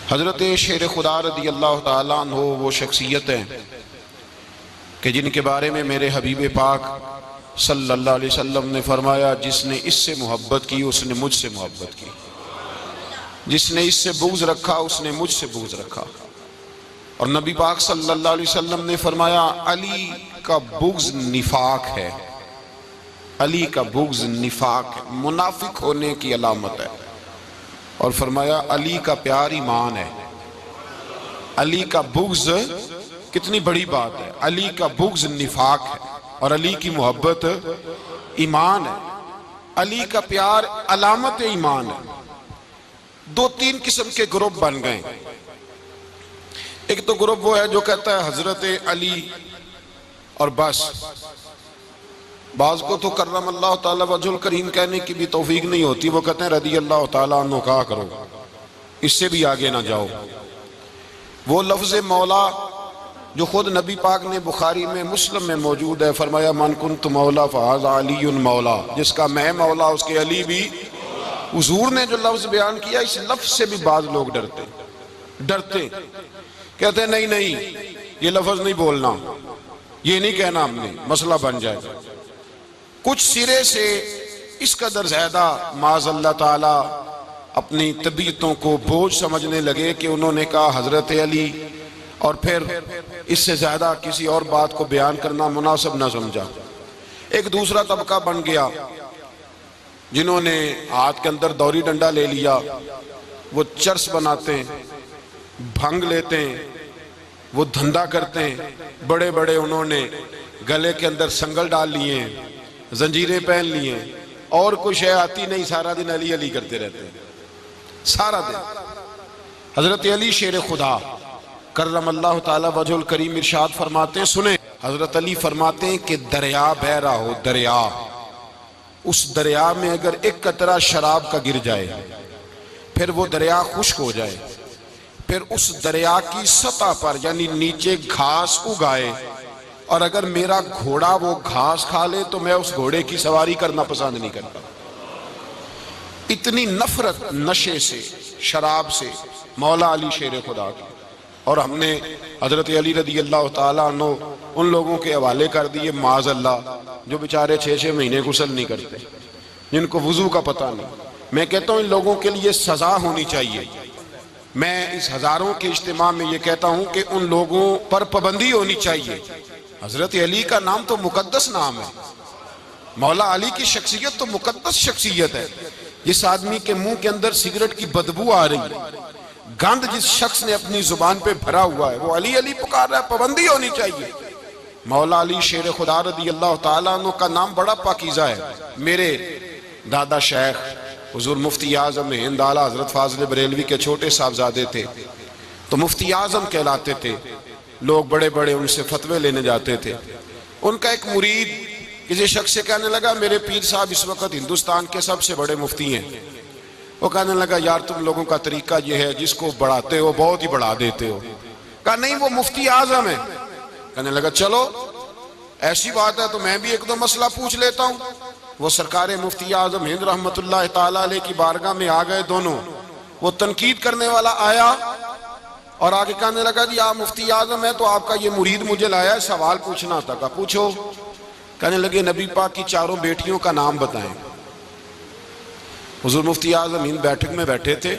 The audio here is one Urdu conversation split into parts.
حضرت شیر خدا رضی اللہ تعالیٰ عنہ وہ شخصیت ہیں کہ جن کے بارے میں میرے حبیب پاک صلی اللہ علیہ وسلم نے فرمایا جس نے اس سے محبت کی اس نے مجھ سے محبت کی، جس نے اس سے بغض رکھا اس نے مجھ سے بغض رکھا۔ اور نبی پاک صلی اللہ علیہ وسلم نے فرمایا علی کا بغض نفاق ہے، علی کا بغض نفاق ہے، منافق ہونے کی علامت ہے۔ اور فرمایا علی کا پیار ایمان ہے، علی کا بغض کتنی بڑی بات ہے، علی کا بغض نفاق ہے اور علی کی محبت ایمان ہے، علی کا پیار علامت ایمان ہے۔ دو تین قسم کے گروپ بن گئے، ایک تو گروپ وہ ہے جو کہتا ہے حضرت علی اور بس، بعض کو تو کرم اللہ تعالیٰ وجہ الکریم کہنے کی بھی توفیق نہیں ہوتی، وہ کہتے ہیں رضی اللہ تعالیٰ عنہ کہا کرو، اس سے بھی آگے نہ جاؤ۔ وہ لفظ مولا جو خود نبی پاک نے بخاری میں مسلم میں موجود ہے، فرمایا من کنت مولا فہذا علی مولا، جس کا میں مولا اس کے علی بھی۔ حضور نے جو لفظ بیان کیا اس لفظ سے بھی بعض لوگ ڈرتے کہتے ہیں نہیں یہ لفظ نہیں بولنا، یہ نہیں کہنا، ہم نے مسئلہ بن جائے۔ کچھ سرے سے اس قدر زیادہ معاذ اللہ تعالی اپنی طبیعتوں کو بوجھ سمجھنے لگے کہ انہوں نے کہا حضرت علی، اور پھر اس سے زیادہ کسی اور بات کو بیان کرنا مناسب نہ سمجھا۔ ایک دوسرا طبقہ بن گیا جنہوں نے ہاتھ کے اندر دوری ڈنڈا لے لیا، وہ چرس بناتے ہیں، بھنگ لیتے ہیں، وہ دھندا کرتے ہیں، بڑے بڑے انہوں نے گلے کے اندر سنگل ڈال لیے ہیں، زنجیریں پہن لیے ہیں، اور کوئی شے آتی نہیں، سارا دن علی علی کرتے رہتے ہیں سارا دن۔ حضرت علی شیر خدا کرم اللہ تعالی وجہ الکریم ارشاد فرماتے ہیں، سنیں حضرت علی فرماتے ہیں کہ دریا بہہ رہا ہو، دریا، اس دریا میں اگر ایک قطرہ شراب کا گر جائے پھر وہ دریا خشک ہو جائے، پھر اس دریا کی سطح پر یعنی نیچے گھاس اگائے، اور اگر میرا گھوڑا وہ گھاس کھا لے تو میں اس گھوڑے کی سواری کرنا پسند نہیں کرتا۔ اتنی نفرت نشے سے، شراب سے مولا علی شیر خدا کی۔ اور ہم نے حضرت علی رضی اللہ تعالیٰ عنہ ان لوگوں کے حوالے کر دیے معاذ اللہ جو بیچارے 6 مہینے غسل نہیں کرتے، جن کو وضو کا پتہ نہیں۔ میں کہتا ہوں ان لوگوں کے لیے سزا ہونی چاہیے۔ میں اس ہزاروں کے اجتماع میں یہ کہتا ہوں کہ ان لوگوں پر پابندی ہونی چاہیے۔ حضرت علی کا نام تو مقدس نام ہے، مولا علی کی شخصیت تو مقدس شخصیت ہے۔ جس آدمی کے منہ کے اندر سگریٹ کی بدبو آ رہی ہے، گند جس شخص نے اپنی زبان پہ بھرا ہوا ہے، وہ علی علی پکار رہا ہے، پابندی ہونی چاہیے۔ مولا علی شیر خدا رضی اللہ تعالیٰ عنہ کا نام بڑا پاکیزہ ہے۔ میرے دادا شیخ حضور مفتی اعظم ہند اعلیٰ حضرت فاضل بریلوی کے چھوٹے صاحبزادے تھے، تو مفتی اعظم کہلاتے تھے، لوگ بڑے بڑے ان سے فتوے لینے جاتے تھے۔ ان کا ایک مرید کسی شخص سے کہنے لگا میرے پیر صاحب اس وقت ہندوستان کے سب سے بڑے مفتی ہیں۔ وہ کہنے لگا یار تم لوگوں کا طریقہ یہ ہے جس کو بڑھاتے ہو بہت ہی بڑھا دیتے ہو۔ کہا نہیں وہ مفتی اعظم ہے۔ کہنے لگا چلو ایسی بات ہے تو میں بھی ایک دو مسئلہ پوچھ لیتا ہوں۔ وہ سرکار مفتی اعظم ہند رحمت اللہ تعالیٰ علیہ کی بارگاہ میں آ گئے دونوں۔ وہ تنقید کرنے والا آیا اور آگے کہنے لگا جی آپ مفتی اعظم ہیں تو آپ کا یہ مرید مجھے لایا ہے سوال پوچھنا تھا۔ کہا پوچھو۔ کہنے لگے نبی پاک کی 4 بیٹیوں کا نام بتائیں۔ حضور مفتی اعظم ہند بیٹھک میں بیٹھے تھے،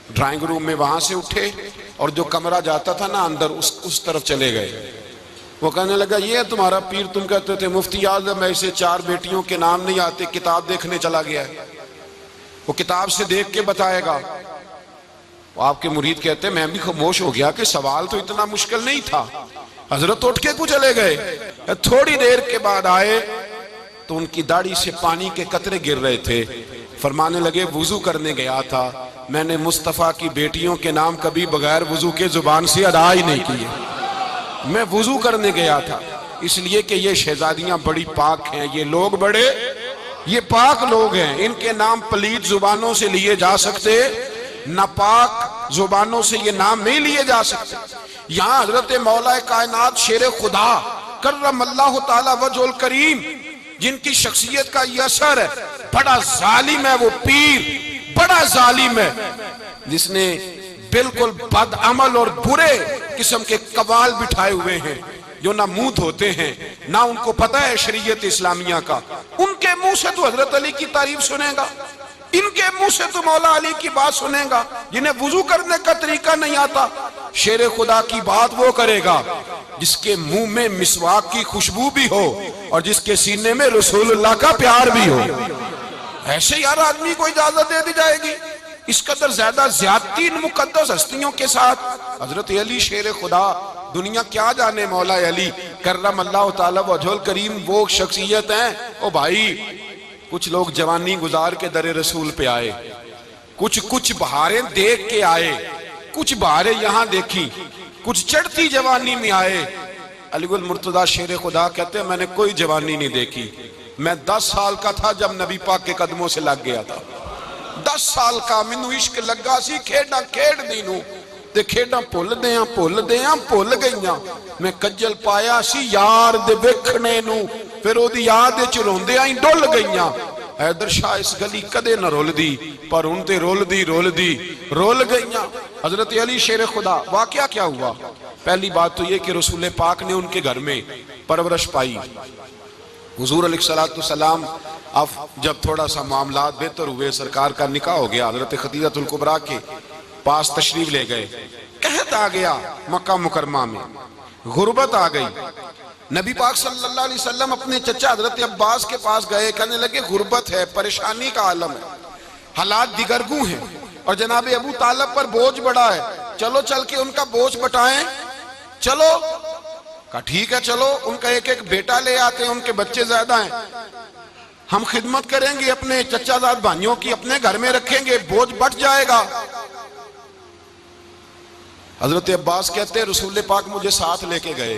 ڈرائنگ روم میں وہاں سے اٹھے اور جو کمرہ جاتا تھا نا اندر اس طرف چلے گئے۔ وہ کہنے لگا یہ ہے تمہارا پیر، تم کہتے تھے مفتی اعظم ایسے 4 بیٹیوں کے نام نہیں آتے، کتاب دیکھنے چلا گیا ہے، وہ کتاب سے دیکھ کے بتائے گا۔ وہ آپ کے مرید کہتے ہیں میں بھی خاموش ہو گیا کہ سوال تو اتنا مشکل نہیں تھا۔ حضرت اٹھ کے کو چلے گئے، تھوڑی دیر کے بعد آئے تو ان کی داڑھی سے پانی کے قطرے گر رہے تھے۔ فرمانے لگے وضو کرنے گیا تھا، میں نے مصطفیٰ کی بیٹیوں کے نام کبھی بغیر وضو کے زبان سے ادا ہی نہیں کیے، میں وضو کرنے گیا تھا، اس لیے کہ یہ شہزادیاں بڑی پاک ہیں، یہ لوگ بڑے یہ پاک لوگ ہیں، ان کے نام پلید زبانوں سے لیے جا سکتے، ناپاک زبانوں سے یہ نام نہیں لیے جا سکتے۔ یہاں حضرت مولا کائنات شیر خدا کرم اللہ تعالی وجہ الکریم جن کی شخصیت کا یہ اثر ہے، بڑا ظالم ہے وہ پیر، بڑا ظالم ہے جس نے بالکل بد عمل اور برے قسم کے قوال بٹھائے ہوئے ہیں جو نہ منہ دھوتے ہیں نہ ان کو پتہ ہے شریعت اسلامیہ کا. ان کے منہ سے تو حضرت علی کی تعریف سنے گا, ان کے منہ سے تو مولا علی کی بات سنے گا, جنہیں وضو کرنے کا طریقہ نہیں آتا. شیر خدا کی بات وہ کرے گا جس کے منہ میں مسواک کی خوشبو بھی ہو اور جس کے سینے میں رسول اللہ کا پیار بھی ہو. ایسے یار آدمی کو اجازت دے دی جائے گی؟ اس قدر زیادہ زیادتی ان مقدس ہستیوں کے ساتھ. حضرت علی شیر خدا, دنیا کیا جانے مولا علی کرم اللہ تعالی وجہ الکریم وہ شخصیت ہیں. او بھائی, کچھ لوگ جوانی گزار کے در رسول پہ آئے, کچھ بہاریں دیکھ کے آئے, کچھ بہاریں یہاں دیکھی, کچھ چڑھتی جوانی میں آئے. علی گل مرتضیٰ شیر خدا کہتے ہیں میں نے کوئی جوانی نہیں دیکھی. میں 10 سال کا تھا جب نبی پاک کے قدموں سے لگ گیا تھا. 10 سال کا مینوں عشق لگا سی, کھیڈاں کھیڈ دینوں تے کھیڈاں بھول گئیاں. میں کجل پایا سی یار دے ویکھنے نو, پھر او دی یاد وچ روندیاں ہی ڈل گئیاں. حیدر شاہ اس گلی کدے نہ رول دی, پر ان تے رول گئیاں. حضرت علی شیر خدا, واقعہ کیا ہوا؟ پہلی بات تو یہ کہ رسول پاک نے ان کے گھر میں پرورش پائی. حضور علیہ السلام اب جب تھوڑا سا معاملات بہتر ہوئے, سرکار کا نکاح ہو گیا, حضرت خدیجہ الکبریٰ کے پاس تشریف لے گئے. قحط آ گیا مکہ مکرمہ میں, غربت آ گئی. نبی پاک صلی اللہ علیہ وسلم اپنے چچا حضرت عباس کے پاس گئے, کہنے لگے غربت ہے, پریشانی کا عالم ہے, حالات دیگرگوں ہیں اور جناب ابو طالب پر بوجھ بڑا ہے, چلو چل کے ان کا بوجھ بٹائیں. چلو, کہا ٹھیک ہے چلو, ان کا ایک بیٹا لے آتے ہیں, ان کے بچے زیادہ ہیں, ہم خدمت کریں گے اپنے چچا زاد بھائیوں کی, اپنے گھر میں رکھیں گے, بوجھ بٹ جائے گا. حضرت عباس کہتے ہیں رسول پاک مجھے ساتھ لے کے گئے,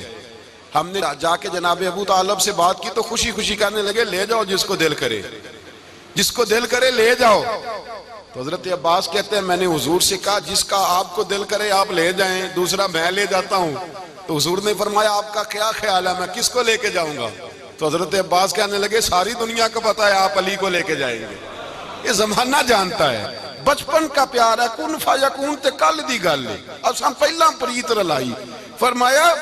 ہم نے جا کے جناب ابو طالب سے بات کی تو خوشی خوشی کہنے لگے لے جاؤ جس کو دل کرے لے جاؤ. تو حضرت عباس کہتے ہیں میں نے حضور سے کہا جس کا آپ کو دل کرے آپ لے جائیں, دوسرا میں لے جاتا ہوں. تو حضور نے فرمایا آپ کا کیا خیال ہے, میں کس کو لے کے جاؤں گا؟ تو حضرت عباس کہنے لگے ساری دنیا کو پتا ہے آپ علی کو لے کے جائیں گے. یہ زمانہ جانتا ہے, بچپن کا پیار ہے, کن فیکون تے کل دی گل ہے, اب ہم پہلا پریت رلائی. فرمایا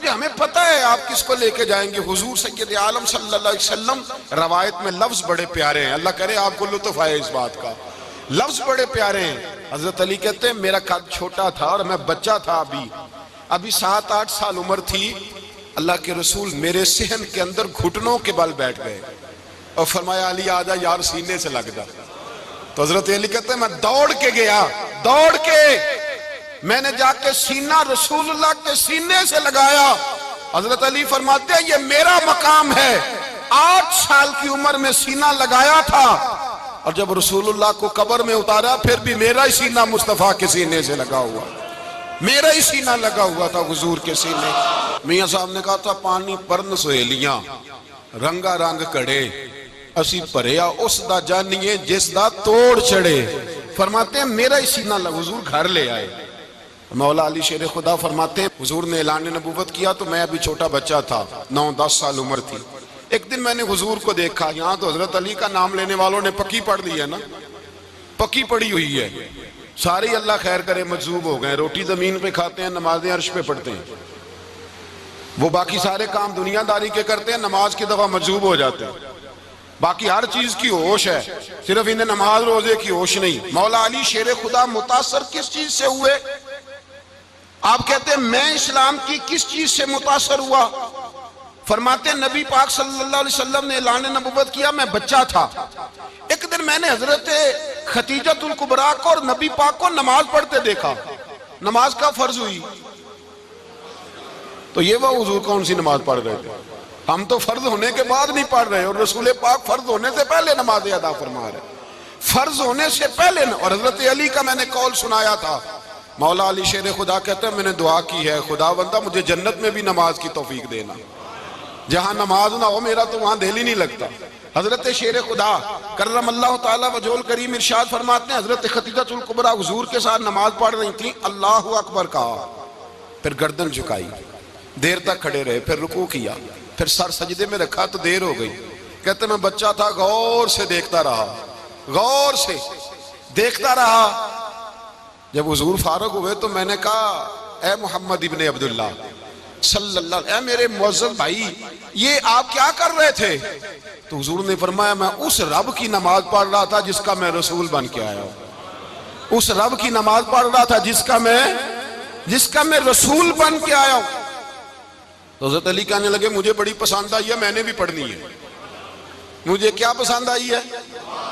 ہمیں پتہ ہے آپ کس کو لے کے جائیں گے. حضور سید عالم صلی اللہ علیہ وسلم, روایت میں لفظ بڑے پیارے ہیں, اللہ کرے آپ کو لطف آئے اس بات کا, لفظ بڑے پیارے ہیں. حضرت علی کہتے ہیں میرا قد چھوٹا تھا اور میں بچہ تھا, ابھی 7-8 سال عمر تھی. اللہ کے رسول میرے صحن کے اندر گھٹنوں کے بل بیٹھ گئے اور فرمایا علی آجا یار سینے سے لگ جا. تو حضرت علی کہتے ہیں میں دوڑ کے گیا, میں نے جا کے سینہ رسول اللہ کے سینے سے لگایا. حضرت علی فرماتے ہیں یہ میرا مقام ہے, 8 سال کی عمر میں سینہ لگایا تھا اور جب رسول اللہ کو قبر میں اتارا پھر بھی میرا ہی سینہ مصطفیٰ کے سینے سے لگا ہوا, میرا ہی سینہ لگا ہوا تھا حضور کے سینے. میاں صاحب نے کہا تھا پانی پرن سہیلیاں رنگا رنگ کڑے, اسی پریا اس دا جانیے جس دا توڑ چڑے. فرماتے ہیں میرا ہی سینہ لگا, حضور گھر لے آئے. مولا علی شیر خدا فرماتے ہیں حضور نے اعلان نبوت کیا تو میں ابھی چھوٹا بچہ تھا, 9-10 سال عمر تھی. ایک دن میں نے حضور کو دیکھا, یہاں تو حضرت علی کا نام لینے والوں نے پکی پڑھ دی ہے نا, پکی پڑھی ہوئی ہے, سارے اللہ خیر کرے مجذوب ہو گئے, روٹی زمین پہ کھاتے ہیں, نمازیں عرش پہ پڑھتے ہیں. وہ باقی سارے کام دنیا داری کے کرتے ہیں, نماز کی دفعہ مجذوب ہو جاتے ہیں. باقی ہر چیز کی ہوش ہے, صرف انہیں نماز روزے کی ہوش نہیں. مولا علی شیر خدا متاثر کس چیز سے ہوئے؟ آپ کہتے ہیں میں اسلام کی کس چیز سے متاثر ہوا؟ فرماتے ہیں نبی پاک صلی اللہ علیہ وسلم نے اعلان نبوت کیا, میں بچہ تھا. ایک دن میں نے حضرت خدیجہ الکبریٰ کو اور نبی پاک کو نماز پڑھتے دیکھا. نماز کا فرض ہوئی تو یہ وہ حضور کون سی نماز پڑھ رہے تھے؟ ہم تو فرض ہونے کے بعد نہیں پڑھ رہے, اور رسول پاک فرض ہونے سے پہلے نماز ادا فرما رہے, فرض ہونے سے پہلے. اور حضرت علی کا میں نے قول سنایا تھا. مولا علی شیر خدا کہتے ہیں میں نے دعا کی ہے خدا بندہ مجھے جنت میں بھی نماز کی توفیق دینا, جہاں نماز نہ ہو میرا تو وہاں دل ہی نہیں لگتا. حضرت شیر خدا کرم اللہ تعالیٰ وجہ الکریم ارشاد فرماتے ہیں حضرت خدیجہ الکبریٰ حضور کے ساتھ نماز پڑھ رہی تھیں, اللہ اکبر کہا, پھر گردن جھکائی, دیر تک کھڑے رہے, پھر رکوع کیا, پھر سر سجدے میں رکھا تو دیر ہو گئی. کہتے میں بچہ تھا, غور سے دیکھتا رہا, غور سے دیکھتا رہا. جب حضور فارغ ہوئے تو میں نے کہا اے محمد ابن عبداللہ صلی اللہ علیہ، اے میرے معزز بھائی یہ آپ کیا کر رہے تھے؟ تو حضور نے فرمایا میں اس رب کی نماز پڑھ رہا تھا جس کا میں رسول بن کے آیا ہوں، اس رب کی نماز پڑھ رہا تھا جس کا میں رسول بن کے آیا ہوں۔ تو حضرت علی کہنے لگے مجھے بڑی پسند آئی ہے، میں نے بھی پڑھنی ہے۔ مجھے کیا پسند آئی ہے؟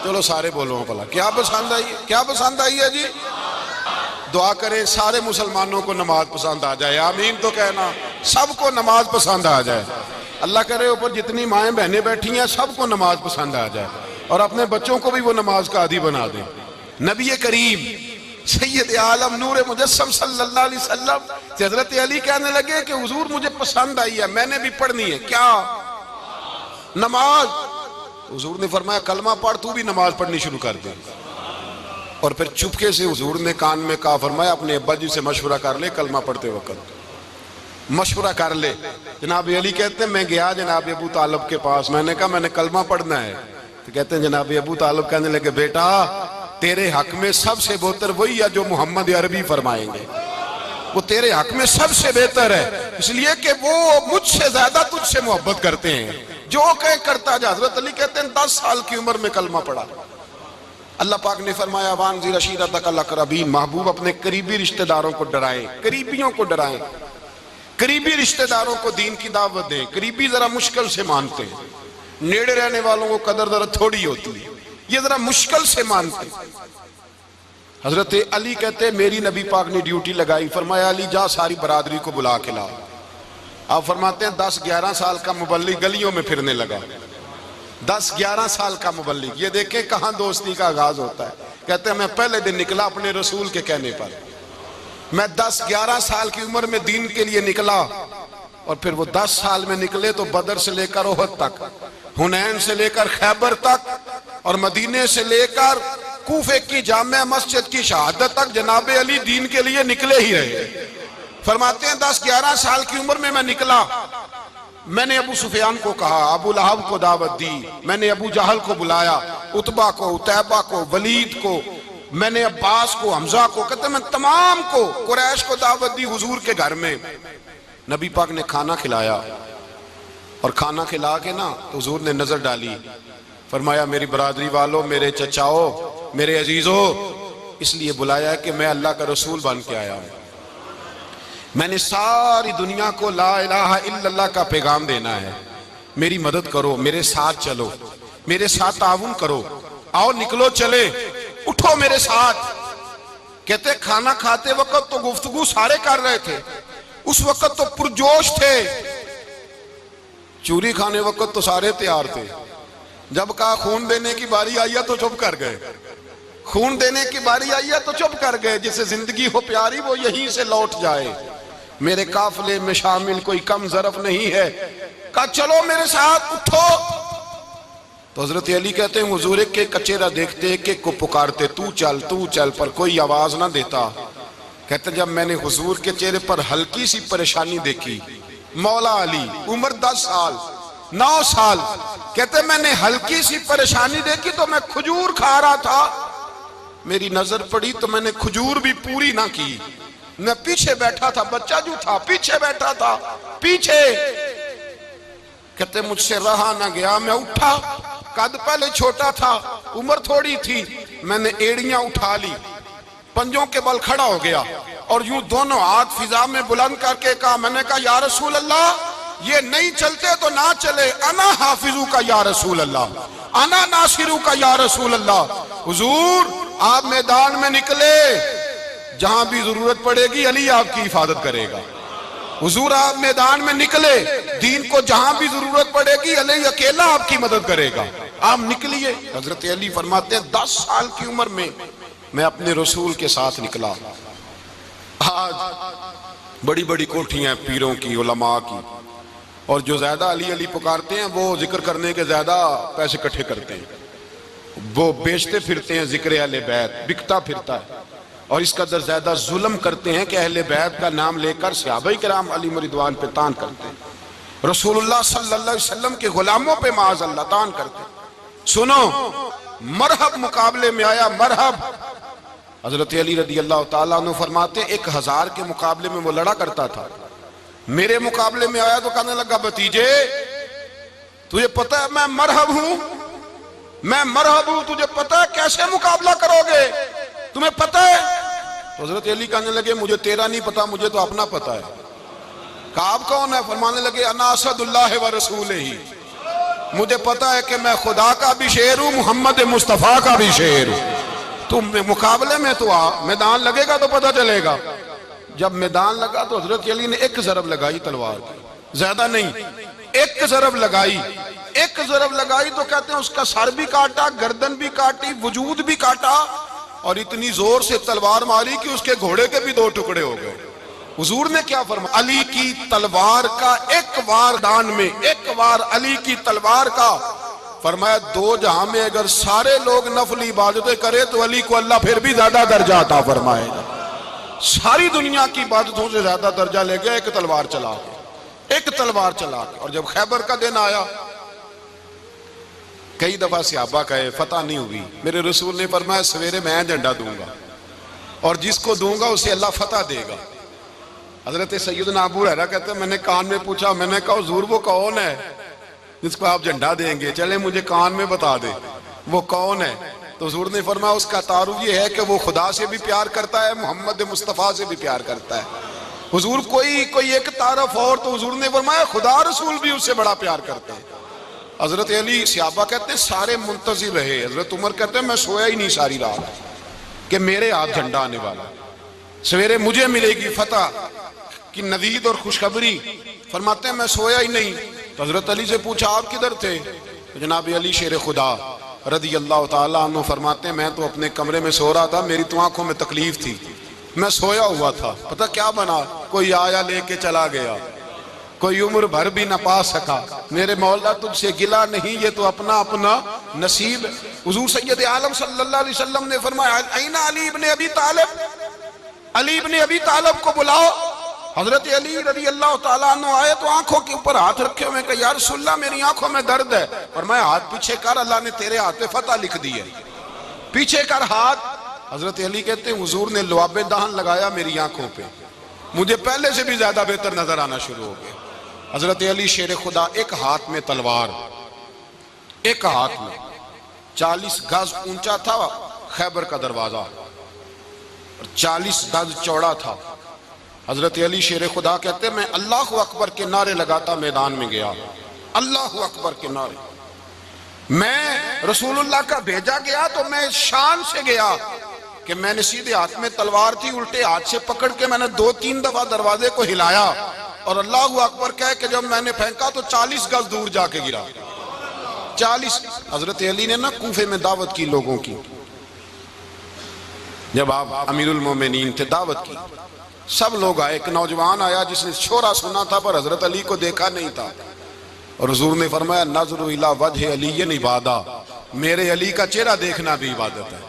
چلو سارے بولو پلا کیا پسند آئی ہے؟ کیا پسند آئی ہے جی؟ دعا کریں سارے مسلمانوں کو نماز پسند آ جائے، آمین تو کہنا، سب کو نماز پسند آ جائے۔ اللہ کرے اوپر جتنی مائیں بہنیں بیٹھی ہیں سب کو نماز پسند آ جائے، اور اپنے بچوں کو بھی وہ نماز کا عادی بنا دیں۔ نبی کریم سید عالم نور مجسم صلی اللہ علیہ وسلم حضرت علی کہنے لگے کہ حضور مجھے پسند آئی ہے، میں نے بھی پڑھنی ہے۔ کیا؟ نماز۔ حضور نے فرمایا کلمہ پڑھ، تو بھی نماز پڑھنی شروع کر دے۔ اور پھر چپکے سے حضور نے کان میں کہا، فرمایا اپنے ابا جی سے مشورہ کر لے کلمہ پڑھتے وقت، مشورہ کر لے۔ جناب علی کہتے ہیں میں گیا جناب ابو طالب کے پاس، میں نے کہا میں نے کلمہ پڑھنا ہے۔ تو کہتے ہیں جناب ابو طالب کہنے لگے بیٹا تیرے حق میں سب سے بہتر وہی ہے جو محمد عربی فرمائیں گے، وہ تیرے حق میں سب سے بہتر ہے، اس لیے کہ وہ مجھ سے زیادہ تجھ سے محبت کرتے ہیں، جو کہیں کرتا جا۔ حضرت علی کہتے ہیں 10 سال کی عمر میں کلمہ پڑھا۔ اللہ پاک نے فرمایا وانذر عشیرتک الاقربین، محبوب اپنے قریبی رشتہ داروں کو ڈرائیں، قریبیوں کو ڈرائیں، قریبی رشتہ داروں کو دین کی دعوت دیں۔ قریبی ذرا مشکل سے مانتے ہیں، نیڑے رہنے والوں کو قدر ذرا تھوڑی ہوتی ہے، یہ ذرا مشکل سے مانتے ہیں۔ حضرت علی کہتے ہیں میری نبی پاک نے ڈیوٹی لگائی، فرمایا علی جا ساری برادری کو بلا کے لا۔ آپ فرماتے ہیں 10-11 سال کا مبلغ گلیوں میں پھرنے لگا، 10-11 سال کا مبلغ۔ یہ دیکھیں کہاں دوستی کا آغاز ہوتا ہے۔ کہتے ہیں میں پہلے دن نکلا اپنے رسول کے کہنے پر، میں 10-11 سال کی عمر میں دین کے لیے نکلا، اور پھر وہ 10 سال میں نکلے تو بدر سے لے کر احد تک، حنین سے لے کر خیبر تک، اور مدینے سے لے کر کوفے کی جامع مسجد کی شہادت تک جناب علی دین کے لیے نکلے ہی رہے۔ فرماتے ہیں 10-11 سال کی عمر میں نکلا، میں نے ابو سفیان کو کہا، ابو لہب کو دعوت دی، میں نے ابو جہل کو بلایا، عتبہ کو، عتیبہ کو، ولید کو، میں نے عباس کو، حمزہ کو، کہتے ہیں میں تمام کو، قریش کو دعوت دی حضور کے گھر میں۔ نبی پاک نے کھانا کھلایا، اور کھانا کھلا کے نا تو حضور نے نظر ڈالی، فرمایا میری برادری والوں، میرے چچاؤ، میرے عزیزو، اس لیے بلایا ہے کہ میں اللہ کا رسول بن کے آیا ہوں، میں نے ساری دنیا کو لا الہ الا اللہ کا پیغام دینا ہے، میری مدد کرو، میرے ساتھ چلو، میرے ساتھ تعاون کرو، آؤ نکلو چلے، اٹھو میرے ساتھ۔ کہتے کھانا کھاتے وقت تو گفتگو سارے کر رہے تھے، اس وقت تو پرجوش تھے، چوری کھانے وقت تو سارے تیار تھے، جب کہا خون دینے کی باری آئی ہے تو چپ کر گئے، خون دینے کی باری آئی ہے تو چپ کر گئے، جسے زندگی ہو پیاری وہ یہیں سے لوٹ جائے، میرے قافلے میں شامل کوئی کم ظرف نہیں ہے، کہا چلو میرے ساتھ اٹھو۔ تو حضرت علی کہتے ہیں حضور ایک ایک چہرہ دیکھتے، ایک ایک کو پکارتے، تو چل، پر کوئی آواز نہ دیتا۔ کہتے جب میں نے حضور کے چہرے پر ہلکی سی پریشانی دیکھی، مولا علی عمر 10 سال 9 سال، کہتے میں نے ہلکی سی پریشانی دیکھی تو میں کھجور کھا رہا تھا، میری نظر پڑی تو میں نے کھجور بھی پوری نہ کی، میں پیچھے بیٹھا تھا، بچہ جو تھا پیچھے بیٹھا تھا، پیچھے۔ کہتے مجھ سے رہا نہ گیا، میں اٹھا، قد پہلے چھوٹا تھا، عمر تھوڑی تھی، میں نے ایڑیاں اٹھا لی، پنجوں کے بل کھڑا ہو گیا، اور یوں دونوں ہاتھ فضا میں بلند کر کے کہا، میں نے کہا یا رسول اللہ یہ نہیں چلتے تو نہ چلے، انا حافظو کا یا رسول اللہ، انا ناصرو کا یا رسول اللہ۔ حضور آپ میدان میں نکلے، جہاں بھی ضرورت پڑے گی علی آپ کی حفاظت کرے گا۔ حضور آپ میدان میں نکلے، دین کو جہاں بھی ضرورت پڑے گی علی اکیلا آپ کی مدد کرے گا، آپ نکلیے۔ حضرت علی فرماتے ہیں 10 سال کی عمر میں میں اپنے رسول کے ساتھ نکلا۔ آج بڑی بڑی کوٹھیاں پیروں کی، علماء کی، اور جو زیادہ علی علی پکارتے ہیں وہ ذکر کرنے کے زیادہ پیسے اکٹھے کرتے ہیں، وہ بیچتے پھرتے ہیں ذکر اہل بیت، بکتا پھرتا ہے، اور اس قدر زیادہ ظلم کرتے ہیں کہ اہل بیت کا نام لے کر صحابہ کرام علی رضوان پہ تان کرتے ہیں، رسول اللہ صلی اللہ علیہ وسلم کے غلاموں پہ معاذ اللہ تان کرتے ہیں۔ سنو، مرحب مقابلے میں آیا، مرحب حضرت علی رضی اللہ تعالیٰ عنہ فرماتے 1000 کے مقابلے میں وہ لڑا کرتا تھا، میرے مقابلے میں آیا تو کہنے لگا بھتیجے تجھے پتہ ہے میں مرحب ہوں، تجھے پتہ ہے کیسے مقابلہ کرو گے، تمہیں پتہ ہے؟ تو حضرت علی کہنے لگے مجھے تیرا نہیں پتا، مجھے تو اپنا پتہ ہے۔ کہا آپ کون ہے؟ فرمانے لگے انا اسد اللہ و رسولہ، مجھے پتا ہے کہ میں خدا کا بھی شیر ہوں، محمد مصطفیٰ کا بھی شیر ہوں۔ تم مقابلے میں تو آ، میدان لگے گا تو پتہ چلے گا۔ جب میدان لگا تو حضرت علی نے ایک ضرب لگائی تلوار کی، زیادہ نہیں، ایک ضرب لگائی تو کہتے ہیں اس کا سر بھی کاٹا، گردن بھی کاٹی، وجود بھی کاٹا، اور اتنی زور سے تلوار ماری کہ اس کے گھوڑے کے بھی 2 ٹکڑے ہو گئے۔ حضور نے کیا فرمایا؟ علی کی تلوار کا ایک وار دان میں، ایک وار علی کی تلوار کا، فرمایا 2 جہاں میں اگر سارے لوگ نفل عبادتیں کرے تو علی کو اللہ پھر بھی زیادہ درجہ عطا فرمائے گا۔ ساری دنیا کی عبادتوں سے زیادہ درجہ لے گیا ایک تلوار چلا کے۔ اور جب خیبر کا دن آیا، کئی دفعہ صحابہ کہے فتح نہیں ہوئی، میرے رسول نے فرمایا سویرے میں جھنڈا دوں گا اور جس کو دوں گا اسے اللہ فتح دے گا۔ حضرت سیدنا ابو ہریرہ کہتے ہیں میں نے کان میں پوچھا، میں نے کہا حضور وہ کون ہے جس کو آپ جھنڈا دیں گے؟ چلے مجھے کان میں بتا دے وہ کون ہے۔ تو حضور نے فرمایا اس کا تعارف یہ ہے کہ وہ خدا سے بھی پیار کرتا ہے، محمد مصطفیٰ سے بھی پیار کرتا ہے۔ حضور کوئی ایک تعارف اور، تو حضور نے فرمایا خدا رسول بھی اس سے بڑا پیار کرتے ہیں۔ حضرت علی صحابہ کہتے ہیں سارے منتظر رہے، حضرت عمر کہتے ہیں میں سویا ہی نہیں ساری رات کہ میرے ہاتھ جھنڈا آنے والا، سویرے مجھے ملے گی فتح کی نوید اور خوشخبری۔ فرماتے ہیں میں سویا ہی نہیں۔ تو حضرت علی سے پوچھا آپ کدھر تھے؟ جناب علی شیر خدا رضی اللہ تعالیٰ عنہ فرماتے ہیں میں تو اپنے کمرے میں سو رہا تھا، میری تو آنکھوں میں تکلیف تھی، میں سویا ہوا تھا، پتہ کیا بنا؟ کوئی آیا لے کے چلا گیا، کوئی عمر بھر بھی نہ پا سکا۔ میرے مولا تجھ سے گلہ نہیں، یہ تو اپنا نصیب۔ حضور سید عالم صلی اللہ علیہ وسلم نے فرمایا این علی ابن ابی طالب، علی ابن ابی طالب کو بلاؤ۔ حضرت علی رضی اللہ تعالیٰ عنہ آئے تو آنکھوں کے اوپر ہاتھ رکھے ہوئے کہ یا رسول اللہ میری آنکھوں میں درد ہے، اور میں ہاتھ پیچھے کر، اللہ نے تیرے ہاتھ پہ فتح لکھ دی ہے، پیچھے کر ہاتھ۔ حضرت علی کہتے ہیں حضور نے لعاب دہن لگایا میری آنکھوں پہ، مجھے پہلے سے بھی زیادہ بہتر نظر آنا شروع ہو گیا۔ حضرت علی شیر خدا ایک ہاتھ میں تلوار، ایک ہاتھ میں 40 گز اونچا تھا خیبر کا دروازہ، 40 گز چوڑا تھا۔ حضرت علی شیر خدا کہتے ہیں میں اللہ اکبر کے نعرے لگاتا میدان میں گیا، اللہ اکبر کے نعرے۔ میں رسول اللہ کا بھیجا گیا تو میں شان سے گیا کہ میں نے سیدھے ہاتھ میں تلوار تھی، الٹے ہاتھ سے پکڑ کے میں نے 2-3 دفعہ دروازے کو ہلایا اور اللہ اکبر کہہ کہ جب میں نے پھینکا تو 40 گز دور جا کے گرا۔ 40۔ حضرت علی نے نا کوفے میں دعوت کی لوگوں کی، جب آپ امیر المومنین تھے دعوت کی، سب لوگ آئے۔ ایک نوجوان آیا جس نے شورا سنا تھا پر حضرت علی کو دیکھا نہیں تھا، اور حضور نے فرمایا نظر الی وجہ علی عبادہ، میرے علی کا چہرہ دیکھنا بھی عبادت ہے۔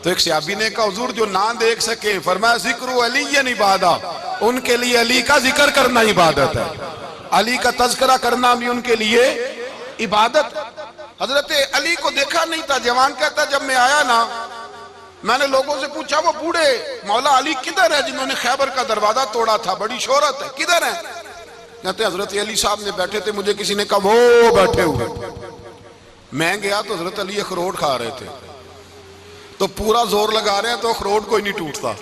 تو ایک صحابی نے کہا حضور جو نہ دیکھ سکے، فرمایا ذکر علی عبادہ، ان کے لیے علی کا ذکر کرنا عبادت ہے، علی کا تذکرہ کرنا بھی ان کے لیے عبادت۔ حضرت علی کو دیکھا نہیں تھا۔ جوان کہتا جب میں آیا نا میں نے لوگوں سے پوچھا وہ بوڑھے مولا علی کدھر ہے جنہوں نے خیبر کا دروازہ توڑا تھا، بڑی شہرت ہے، کدھر ہیں؟ کہتے حضرت علی صاحب نے بیٹھے تھے، مجھے کسی نے کہا وہ بیٹھے ہوئے۔ میں گیا تو حضرت علی اخروٹ کھا رہے تھے، تو پورا زور لگا رہے ہیں تو اخروٹ کوئی نہیں ٹوٹتا،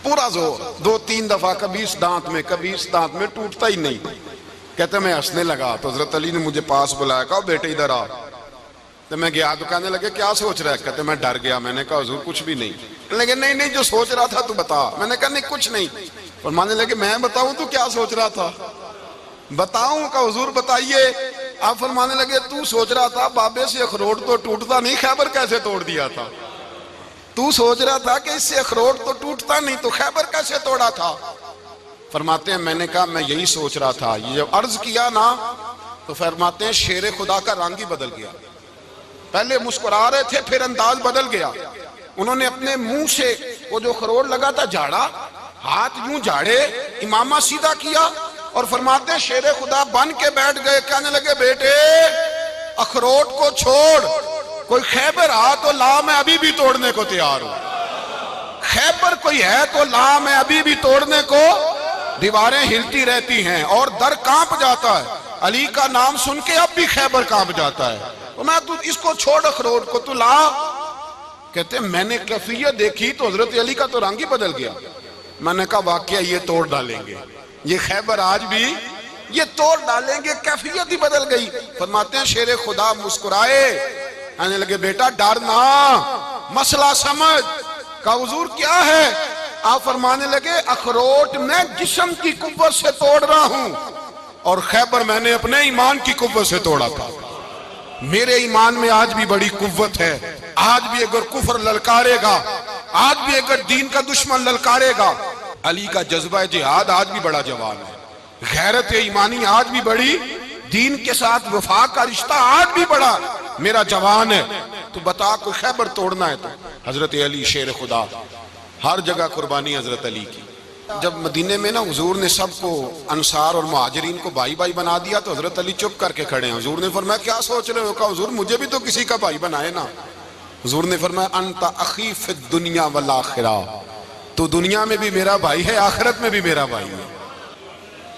پورا زور 2-3 دفعہ، کبھی اس دانت میں کبھی اس دانت میں، ٹوٹتا ہی نہیں۔ کہتے میں ہنسنے لگا تو حضرت علی نے مجھے پاس بلایا، کہا بیٹے ادھر آ۔ تو میں گیا تو کہنے لگے کیا سوچ رہا ہے؟ کہتے میں ڈر گیا۔ میں نے کہا حضور کچھ بھی نہیں۔ لیکن نہیں جو سوچ رہا تھا تو بتا۔ میں نے کہا نہیں کچھ نہیں۔ فرمانے لگے میں بتاؤں تو کیا سوچ رہا تھا؟ بتاؤں؟ کہ حضور بتائیے۔ آپ فرمانے لگے تو سوچ رہا تھا بابے سے اخروٹ تو ٹوٹتا نہیں، خیبر کیسے توڑ دیا تھا؟ تو سوچ رہا تھا کہ اس سے اخروٹ تو ٹوٹتا نہیں تو خیبر کیسے توڑا تھا؟ فرماتے ہیں میں نے کہا میں یہی سوچ رہا تھا۔ یہ جب عرض کیا نا تو فرماتے ہیں شیر خدا کا رنگ ہی بدل گیا، پہلے مسکرا رہے تھے پھر انداز بدل گیا۔ انہوں نے اپنے منہ سے وہ جو خروٹ لگا تھا جھاڑا، ہاتھ یوں جھاڑے، امامہ سیدھا کیا، اور فرماتے ہیں شیر خدا بن کے بیٹھ گئے۔ کہنے لگے بیٹے اخروٹ کو چھوڑ، کوئی خیبر آ تو لا، میں ابھی بھی توڑنے کو تیار ہوں۔ خیبر کوئی ہے تو لام ہے ابھی بھی توڑنے کو دیواریں ہلتی رہتی ہیں اور در کانپ جاتا ہے. علی کا نام سن کے اب بھی خیبر کانپ جاتا ہے. تو میں تو اس کو چھوڑ اخروٹ کو تو لا. کہتے ہیں میں نے کیفیت دیکھی تو حضرت علی کا تو رنگ ہی بدل گیا. میں نے کہا واقعہ یہ توڑ ڈالیں گے, یہ خیبر آج بھی یہ توڑ ڈالیں گے, کیفیت ہی بدل گئی. فرماتے ہیں شیر خدا مسکرائے, کہنے لگے بیٹا ڈرنا, مسئلہ سمجھ. کہا حضور کیا ہے؟ آپ فرمانے لگے اخروٹ میں جسم کی قوت سے توڑ رہا ہوں اور خیبر میں نے اپنے ایمان کی قوت سے توڑا تھا. میرے ایمان میں آج بھی بڑی قوت ہے. آج بھی اگر کفر للکارے گا, آج بھی اگر دین کا دشمن للکارے گا, علی کا جذبہ جہاد آج بھی بڑا جوان ہے. غیرت ایمانی آج بھی بڑی, دین کے ساتھ وفا کا رشتہ آج بھی بڑا میرا جوان ہے. تو بتا کوئی خیبر توڑنا ہے تو حضرت علی شیر خدا, ہر جگہ قربانی حضرت علی کی. جب مدینے میں نا حضور نے سب کو انصار اور مہاجرین کو بھائی بھائی بنا دیا تو حضرت علی چپ کر کے کھڑے ہیں. حضور نے فرمایا کیا سوچ رہے ہو؟ کہا حضور مجھے بھی تو کسی کا بھائی بنائے نا. حضور نے فرمایا انت اخی فی الدنیا والآخرہ, تو دنیا میں بھی میرا بھائی ہے, آخرت میں بھی میرا بھائی ہے.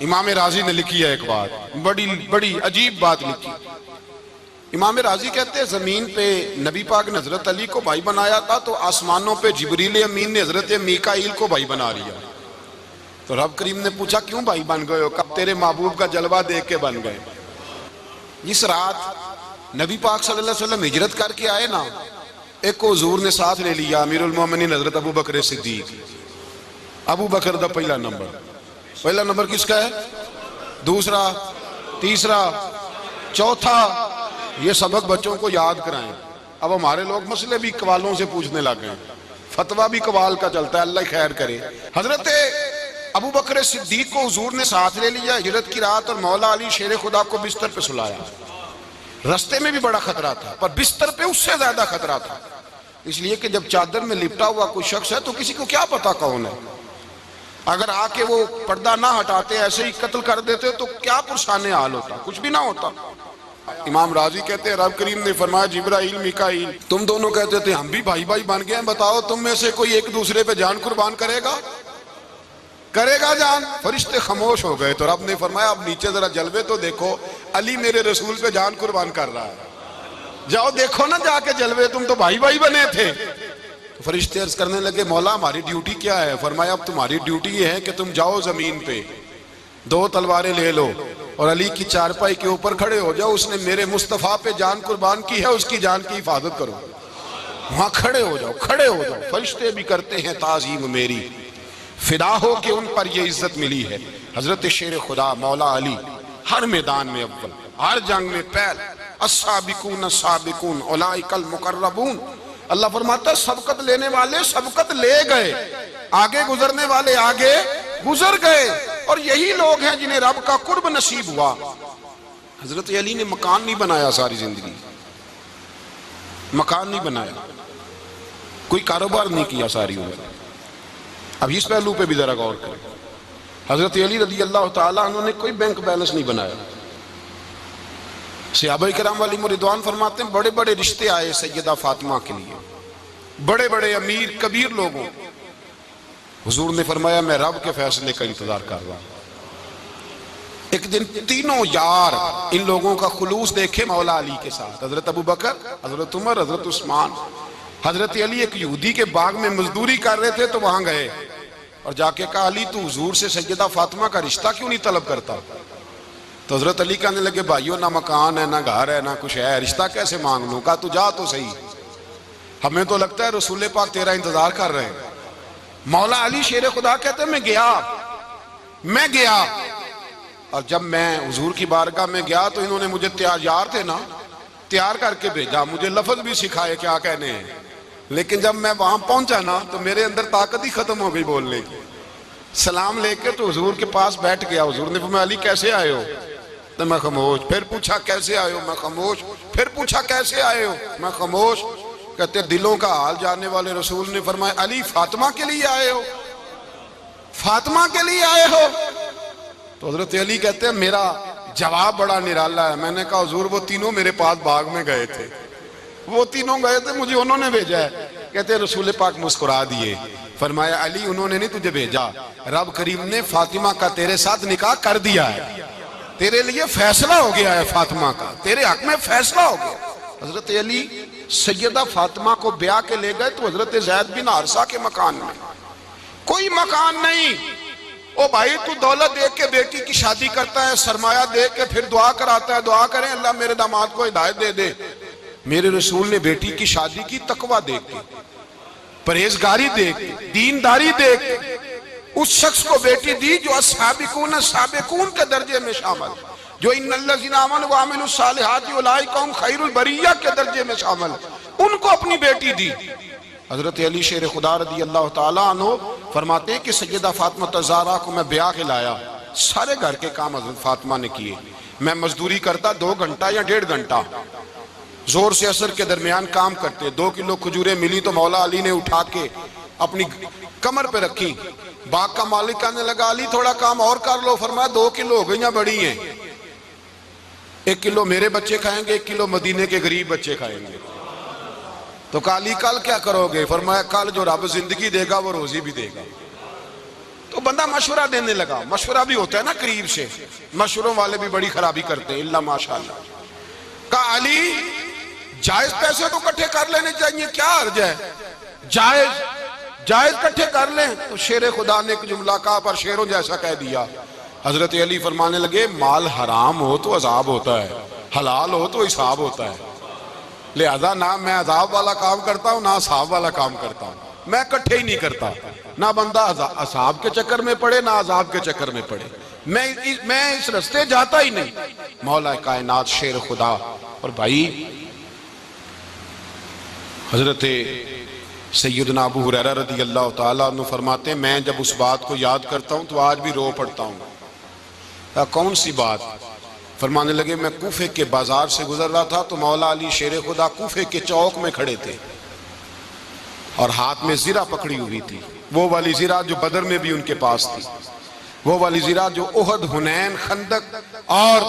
امام راضی نے لکھی ہے ایک بات, بڑی عجیب بات لکھی. امام راضی کہتے ہیں زمین پہ نبی پاک نے حضرت علی کو بھائی بنایا تھا تو آسمانوں پہ جبریل امین نے حضرت میکائیل کو بھائی بنا لیا. تو رب کریم نے پوچھا کیوں بھائی بن گئے ہو؟ کب تیرے محبوب کا جلوہ دیکھ کے بن گئے. جس رات نبی پاک صلی اللہ علیہ وسلم ہجرت کر کے آئے نا, ایک کو حضور نے ساتھ لے لیا, امیر المومنین حضرت ابو بکر صدیق. ابو بکر دا پہلا نمبر کس کا ہے؟ دوسرا, تیسرا, چوتھا. یہ سبق بچوں کو یاد کرائیں. اب ہمارے لوگ مسئلے بھی قوالوں سے پوچھنے لگ گئے, فتویٰ بھی قوال کا چلتا ہے, اللہ خیر کرے. حضرت ابو بکر صدیق کو حضور نے ساتھ لے لیا ہجرت کی رات, اور مولا علی شیر خدا کو بستر پہ سلایا. رستے میں بھی بڑا خطرہ تھا پر بستر پہ اس سے زیادہ خطرہ تھا, اس لیے کہ جب چادر میں لپٹا ہوا کوئی شخص ہے تو کسی کو کیا پتا کون ہے. اگر آ کے وہ پردہ نہ ہٹاتے ایسے ہی قتل کر دیتے تو کیا پرسان حال ہوتا, کچھ بھی نہ ہوتا. امام راضی کہتے ہیں رب کریم نے فرمایا جبرائیل میکائیل تم دونوں کہتے تھے ہم بھی بھائی بھائی بن گئے ہیں, بتاؤ تم میں سے کوئی ایک دوسرے پہ جان قربان کرے گا جان؟ فرشتے خاموش ہو گئے. تو رب نے فرمایا اب نیچے ذرا جلوے تو دیکھو, علی میرے رسول پہ جان قربان کر رہا ہے, جاؤ دیکھو نا جا کے جلوے, تم تو بھائی بھائی بنے تھے. تو فرشتے عرض کرنے لگے مولا ہماری ڈیوٹی کیا ہے؟ فرمایا اب تمہاری ڈیوٹی یہ ہے کہ تم جاؤ زمین پہ, 2 تلواریں لے لو اور علی کی چارپائی کے اوپر کھڑے ہو جاؤ, اس نے میرے مصطفیٰ پہ جان قربان کی ہے, اس کی جان کی حفاظت کرو. وہاں کھڑے ہو جاؤ. فرشتے بھی کرتے ہیں تعظیم میری, فدا ہو کہ ان پر یہ عزت ملی ہے. حضرت شیر خدا مولا علی ہر میدان میں اول, ہر جنگ میں پہل. السابقون السابقون اولئک المقربون. اللہ فرماتا ہے سبقت لینے والے سبقت لے گئے, آگے گزرنے والے آگے گزر گئے, اور یہی لوگ ہیں جنہیں رب کا قرب نصیب ہوا. حضرت علی نے مکان نہیں بنایا ساری زندگی, مکان نہیں بنایا, کوئی کاروبار نہیں کیا ساری عمر. اب اس پہلو پہ بھی ذرا غور کریں. حضرت علی رضی اللہ تعالیٰ عنہ نے کوئی بینک بیلنس نہیں بنایا. صحابہ کرام علیہم رضوان فرماتے ہیں بڑے بڑے رشتے آئے سیدہ فاطمہ کے لیے, بڑے بڑے امیر کبیر لوگوں. حضور نے فرمایا میں رب کے فیصلے کا انتظار کر رہا ہوں. ایک دن تینوں یار ان لوگوں کا خلوص دیکھے مولا علی کے ساتھ, حضرت ابو بکر, حضرت عمر, حضرت عثمان. حضرت علی ایک یہودی کے باغ میں مزدوری کر رہے تھے تو وہاں گئے اور جا کے کہا علی تو حضور سے سیدہ فاطمہ کا رشتہ کیوں نہیں طلب کرتا؟ تو حضرت علی کہنے لگے بھائیو نہ مکان ہے نہ گھر ہے نہ کچھ ہے, رشتہ کیسے مانگ لوں؟ کہا تو جا تو صحیح, ہمیں تو لگتا ہے رسول پاک تیرا انتظار کر رہے ہیں. مولا علی شیر خدا کہتے ہیں میں گیا اور جب میں حضور کی بارگاہ میں گیا تو انہوں نے مجھے تیار تھے نا, تیار کر کے بھیجا, مجھے لفظ بھی سکھائے کیا کہنے ہیں, لیکن جب میں وہاں پہنچا نا تو میرے اندر طاقت ہی ختم ہو گئی بولنے کی. سلام لے کے تو حضور کے پاس بیٹھ گیا. حضور نے فرمایا علی کیسے آئے ہو؟ تو میں خاموش. پھر پوچھا کیسے آئے ہو؟ میں خاموش. پھر پوچھا کیسے آئے ہو؟ میں خاموش. کہتے دلوں کا حال جاننے والے رسول نے فرمایا علی فاطمہ کے لیے آئے ہو؟ فاطمہ کے لیے آئے ہو؟ تو حضرت علی کہتے ہیں میرا جواب بڑا نرالا ہے. میں نے کہا حضور وہ تینوں میرے پاس باغ میں گئے تھے, وہ تینوں گئے تھے, مجھے انہوں نے بھیجا ہے. کہتے ہیں رسول پاک مسکرا دیے, فرمایا علی انہوں نے نہیں تجھے بھیجا، رب کریم نے فاطمہ کا تیرے ساتھ نکاح کر دیا ہے، تیرے لیے فیصلہ ہو گیا ہے فاطمہ کا، تیرے حق میں فیصلہ ہو گیا۔ حضرت علی سیدہ فاطمہ کو بیاہ کے لے گئے تو حضرت زید بن حارثہ کے مکان میں، کوئی مکان نہیں۔ او بھائی تو دولت دیکھ کے بیٹی کی شادی کرتا ہے، سرمایہ دیکھ کے پھر دعا کراتا ہے، دعا کریں اللہ میرے داماد کو ہدایت دے دے۔ میرے رسول نے بیٹی کی شادی کی تقوی دیکھ کے، پرہیزگاری دیکھ کے، دینداری دیکھ کے، اس شخص کو بیٹی دی جو السابقون السابقون کے درجے میں شامل، جو ان الذین آمنوا وعملوا الصالحات اولئک هم خیر البریہ کے درجے میں شامل، ان کو اپنی بیٹی دی۔ حضرت علی شیر خدا رضی اللہ تعالیٰ عنہ فرماتے ہیں کہ سیدہ فاطمہ الزہرا کو میں بیاہ کے لایا، سارے گھر کے کام حضرت فاطمہ نے کیے، میں مزدوری کرتا 2 گھنٹہ یا 1.5 گھنٹہ، زور سے عصر کے درمیان کام کرتے، 2 کلو کھجوریں ملی تو مولا علی نے اٹھا کے اپنی کمر پہ رکھی، باغ کا مالک کہنے لگا علی تھوڑا کام اور کر لو، فرمایا 2 کلو ہو گئیاں بڑی ہیں، 1 کلو میرے بچے کھائیں گے، 1 کلو مدینے کے غریب بچے کھائیں گے۔ تو کہا علی کل کیا کرو گے؟ فرمایا کل جو رب زندگی دے گا وہ روزی بھی دے گا۔ تو بندہ مشورہ دینے لگا، مشورہ بھی ہوتا ہے نا قریب سے، مشوروں والے بھی بڑی خرابی کرتے ہیں اللہ ماشاءاللہ۔ کہا علی جائز پیسے تو کٹھے کر لینے چاہیے، کیا حرج ہے، جائز کٹھے کر لیں۔ تو شیر خدا نے ایک جملہ کہا پر شیروں جیسا کہہ دیا۔ حضرت علی فرمانے لگے مال حرام ہو تو عذاب ہوتا ہے، حلال ہو تو حساب ہوتا ہے، لہذا نہ میں عذاب والا کام کرتا ہوں نہ حساب والا کام کرتا ہوں، میں کٹھے ہی نہیں کرتا، نہ بندہ حساب کے چکر میں پڑے نہ عذاب کے چکر میں پڑے، میں اس رستے جاتا ہی نہیں۔ مولا کائنات شیر خدا۔ اور بھائی حضرت سیدنا ابو ہریرہ رضی اللہ تعالیٰ عنہ فرماتے ہیں میں جب اس بات کو یاد کرتا ہوں تو آج بھی رو پڑتا ہوں۔ کون سی بات؟ فرمانے لگے میں کوفے کے بازار سے گزر رہا تھا تو مولا علی شیر خدا کوفے کے چوک میں کھڑے تھے اور ہاتھ میں زرہ پکڑی ہوئی تھی، وہ والی زرہ جو بدر میں بھی ان کے پاس تھی، وہ والی زرہ جو احد، حنین، خندق اور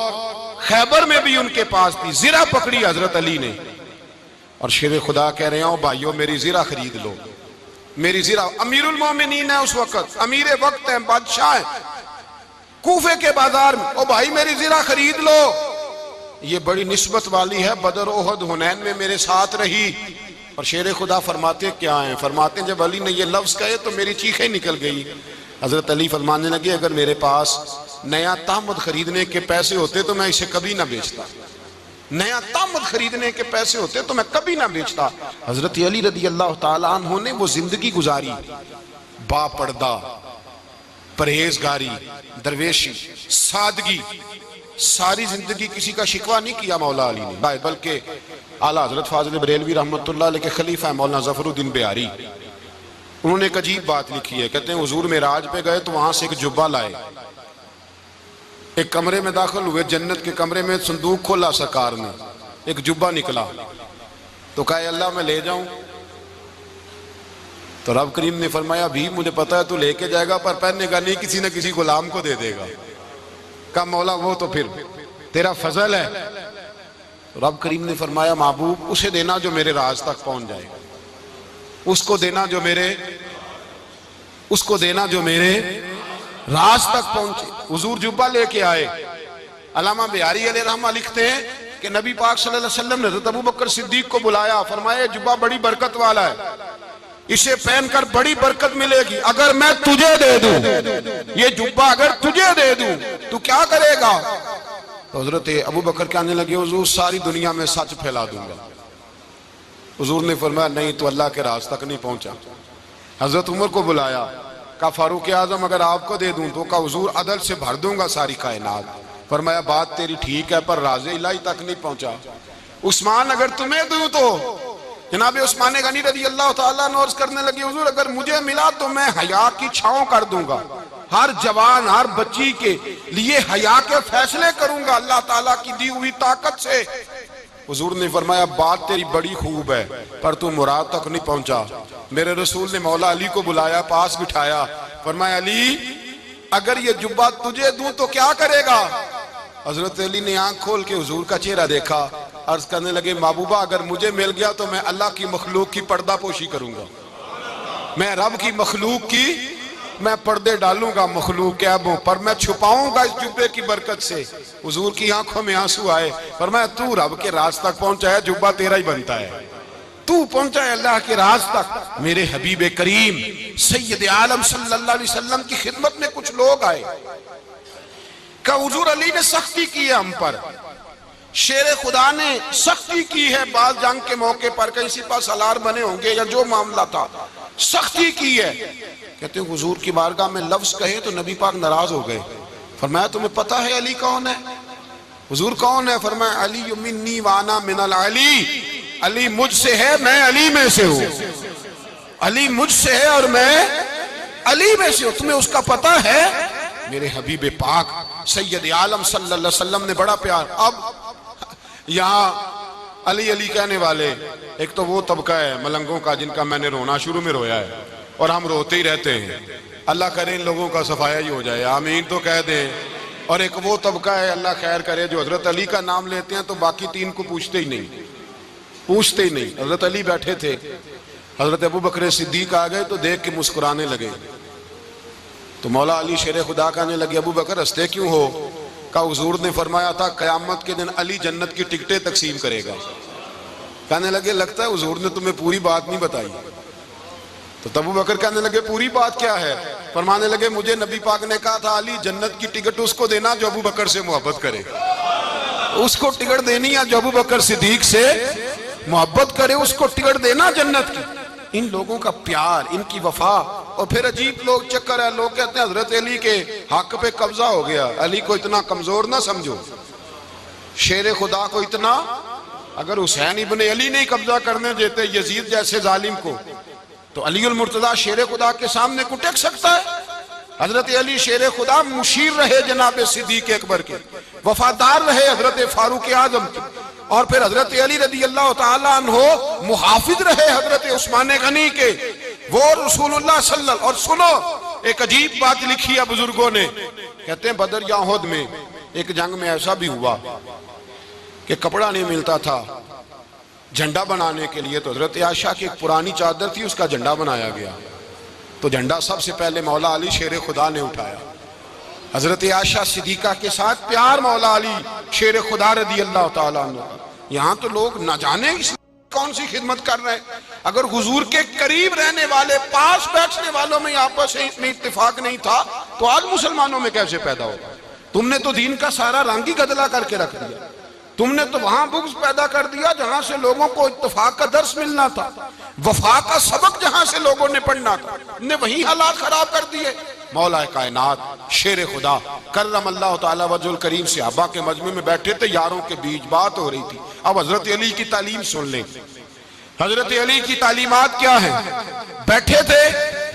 خیبر میں بھی ان کے پاس تھی، زرہ پکڑی حضرت علی نے۔ اور شیر خدا کہہ رہے ہیں بھائیو میری زرہ خرید لو، میری زرہ، امیر المومنین ہے اس وقت، امیر وقت ہیں، بادشاہ ہیں، کوفے کے بازار میں، او بھائی میری زرہ خرید لو، یہ بڑی نسبت والی ہے، بدر، احد، حنین میں میرے ساتھ رہی۔ اور شیر خدا فرماتے کیا ہیں؟ فرماتے ہیں جب علی نے یہ لفظ کہے تو میری چیخیں نکل گئی۔ حضرت علی فرمانے لگے اگر میرے پاس نیا تامد خریدنے کے پیسے ہوتے تو میں اسے کبھی نہ بیچتا، نیا تامد خریدنے کے پیسے ہوتے تو میں کبھی نہ بیچتا۔ حضرت علی رضی اللہ تعالیٰ عنہ نے وہ زندگی گزاری، با پردہ، پرہیزگاری، درویشی، سادگی، ساری زندگی کسی کا شکوہ نہیں کیا مولا علی نے، بلکہ اعلیٰ حضرت فاضل بریلوی رحمۃ اللہ علیہ کے خلیفہ مولانا ظفر الدین بہاری، انہوں نے ایک عجیب بات لکھی ہے، کہتے ہیں حضور معراج پہ گئے تو وہاں سے ایک جبہ لائے، ایک کمرے میں داخل ہوئے، جنت کے کمرے میں صندوق کھولا سرکار نے، ایک جبہ نکلا تو کہا اللہ میں لے جاؤں؟ تو رب کریم نے فرمایا بھی مجھے پتا ہے تو لے کے جائے گا پر پہننے کا نہیں، کسی نہ کسی غلام کو دے دے گا۔ کہا مولا وہ تو پھر تیرا فضل ہے۔ رب کریم نے فرمایا محبوب اسے دینا جو میرے راز تک پہنچ جائے، اس کو دینا جو میرے راز تک پہنچے۔ حضور جبہ لے کے آئے۔ علامہ بہاری علیہ رحمہ لکھتے ہیں کہ نبی پاک صلی اللہ علیہ وسلم نے حضرت ابوبکر صدیق کو بلایا، فرمایا جبہ بڑی برکت والا ہے، اسے پہن کر بڑی برکت ملے گی، اگر میں تجھے دے دوں یہ جبہ، اگر تجھے دے دوں تو کیا کرے گا؟ تو حضرت ابوبکر کہنے لگے حضور ساری دنیا میں سچ پھیلا دوں گا۔ حضور نے فرمایا نہیں تو اللہ کے راز تک نہیں پہنچا۔ حضرت عمر کو بلایا، کہا فاروق اعظم اگر آپ کو دے دوں تو کہا حضور عدل سے بھر دوں گا ساری کائنات۔ فرمایا بات تیری ٹھیک ہے پر راز الہی تک نہیں پہنچا۔ عثمان اگر تمہیں دوں تو جناب عثمان غنی رضی اللہ تعالیٰ عنہ عرض کرنے لگے حضور اگر مجھے ملا تو میں حیا کی چھاؤں کر دوں گا، ہر جوان ہر بچی کے لیے حیا کے فیصلے کروں گا اللہ تعالیٰ کی دی ہوئی طاقت سے۔ حضور نے فرمایا بات تیری بڑی خوب ہے پر تو مراد تک نہیں پہنچا۔ میرے رسول نے مولا علی کو بلایا، پاس بٹھایا، فرمایا علی اگر یہ جبہ تجھے دوں تو کیا کرے گا؟ حضرت علی نے آنکھ کھول کے حضور کا چہرہ دیکھا، عرض کرنے لگے محبوبہ اگر مجھے مل گیا تو میں اللہ کی مخلوق کی پردہ پوشی کروں گا۔ میں رب کی مخلوق کی میں پردے ڈالوں گا مخلوق کے عیبوں پر، میں چھپاؤں گا اس جبے کی برکت سے۔ حضور کی آنکھوں میں آنسو آئے، فرمایا تو رب کے راز تک پہنچا ہے، جبہ تیرا ہی بنتا ہے، تو پہنچا ہے اللہ کے راز تک۔ میرے حبیب کریم سید عالم صلی اللہ علیہ وسلم کی خدمت میں کچھ لوگ آئے کہ حضور علی نے سختی کی ہے ہم پر، شیر خدا نے سختی کی ہے، بعض جنگ کے موقع پر کہیں سپہ سالار بنے ہوں گے یا جو معاملہ تھا، سختی کی ہے۔ کہتے ہیں حضور کی بارگاہ میں لفظ کہے تو نبی پاک ناراض ہو گئے۔ فرمایا تمہیں پتہ ہے علی کون ہے؟ حضور کون ہے؟ فرمایا علی منی وانا من العلی، علی مجھ سے ہے میں علی میں سے ہوں، علی مجھ سے ہے اور میں علی میں سے ہوں، تمہیں اس کا پتہ ہے؟ میرے حبیب پاک سید عالم صلی اللہ علیہ وسلم نے بڑا پیار۔ اب یہاں علی علی کہنے والے ایک تو وہ طبقہ ہے ملنگوں کا جن کا میں نے رونا شروع میں رویا ہے اور ہم روتے ہی رہتے ہیں، اللہ کرے ان لوگوں کا صفایا ہی ہو جائے، آمین تو کہہ دیں۔ اور ایک وہ طبقہ ہے اللہ خیر کرے جو حضرت علی کا نام لیتے ہیں تو باقی تین کو پوچھتے ہی نہیں۔ حضرت علی بیٹھے تھے، حضرت ابو بکر صدیق آ گئے تو دیکھ کے مسکرانے لگے، تو مولا علی شیر خدا کہنے لگے ابو بکر ہنستے کیوں ہو؟ کہ حضور نے فرمایا تھا قیامت کے دن علی جنت کی ٹکٹیں تقسیم کرے گا۔ کہنے لگے لگتا ہے حضور نے تمہیں پوری بات نہیں بتائی۔ تو ابو بکر کہنے لگے پوری بات کیا ہے؟ فرمانے لگے مجھے نبی پاک نے کہا تھا علی جنت کی ٹکٹ اس کو دینا جو ابو بکر سے محبت کرے، اس کو ٹکٹ دینی ہے جو ابو بکر صدیق سے محبت کرے، اس کو ٹکٹ دینا جنت کی۔ ان لوگوں کا پیار، ان کی وفا۔ اور پھر عجیب لوگ چکر ہے، لوگ کہتے ہیں حضرت علی کے حق پہ قبضہ ہو گیا، علی کو اتنا کمزور نہ سمجھو، شیر خدا کو اتنا، اگر حسین ابن علی نہیں قبضہ کرنے دیتے یزید جیسے ظالم کو تو علی المرتضیٰ شیر خدا کے سامنے کو ٹک سکتا ہے؟ حضرت علی شیر خدا مشیر رہے جناب صدیق اکبر کے، وفادار رہے حضرت فاروق اعظم کے، اور پھر حضرت علی رضی اللہ تعالیٰ عنہ محافظ رہے حضرت عثمان غنی کے، وہ رسول اللہ صلی اللہ علیہ وسلم۔ اور سنو ایک عجیب بات لکھی ہے بزرگوں نے، کہتے ہیں بدر یا احد میں ایک جنگ میں ایسا بھی ہوا کہ کپڑا نہیں ملتا تھا جھنڈا بنانے کے لیے، تو حضرت عائشہ کی ایک پرانی چادر تھی اس کا جھنڈا بنایا گیا، تو جھنڈا سب سے پہلے مولا علی شیر خدا نے اٹھایا۔ حضرت عائشہ صدیقہ کے ساتھ پیار مولا علی شیر خدا رضی اللہ تعالیٰ عنہ۔ یہاں تو لوگ نہ جانے اسلام کون سی خدمت کر رہے ہیں۔ اگر حضور کے قریب رہنے والے پاس بیٹھنے والوں میں آپس میں اتفاق نہیں تھا تو آج مسلمانوں میں کیسے پیدا ہوگا؟ تم نے تو دین کا سارا رنگ ہی گدلا کر کے رکھ دیا، تم نے تو وہاں بغض پیدا کر دیا جہاں سے لوگوں کو اتفاق کا درس ملنا تھا، وفا کا سبق جہاں سے لوگوں نے پڑھنا تھا، نے وہی حالات خراب کر دیے۔ مولا کائنات شیر خدا کرم اللہ تعالیٰ وجہ الکریم صحابہ کے مجمع میں بیٹھے تھے، یاروں کے بیچ بات ہو رہی تھی۔ اب حضرت علی کی تعلیم سن لیں، حضرت علی کی تعلیمات کیا ہیں؟ بیٹھے تھے،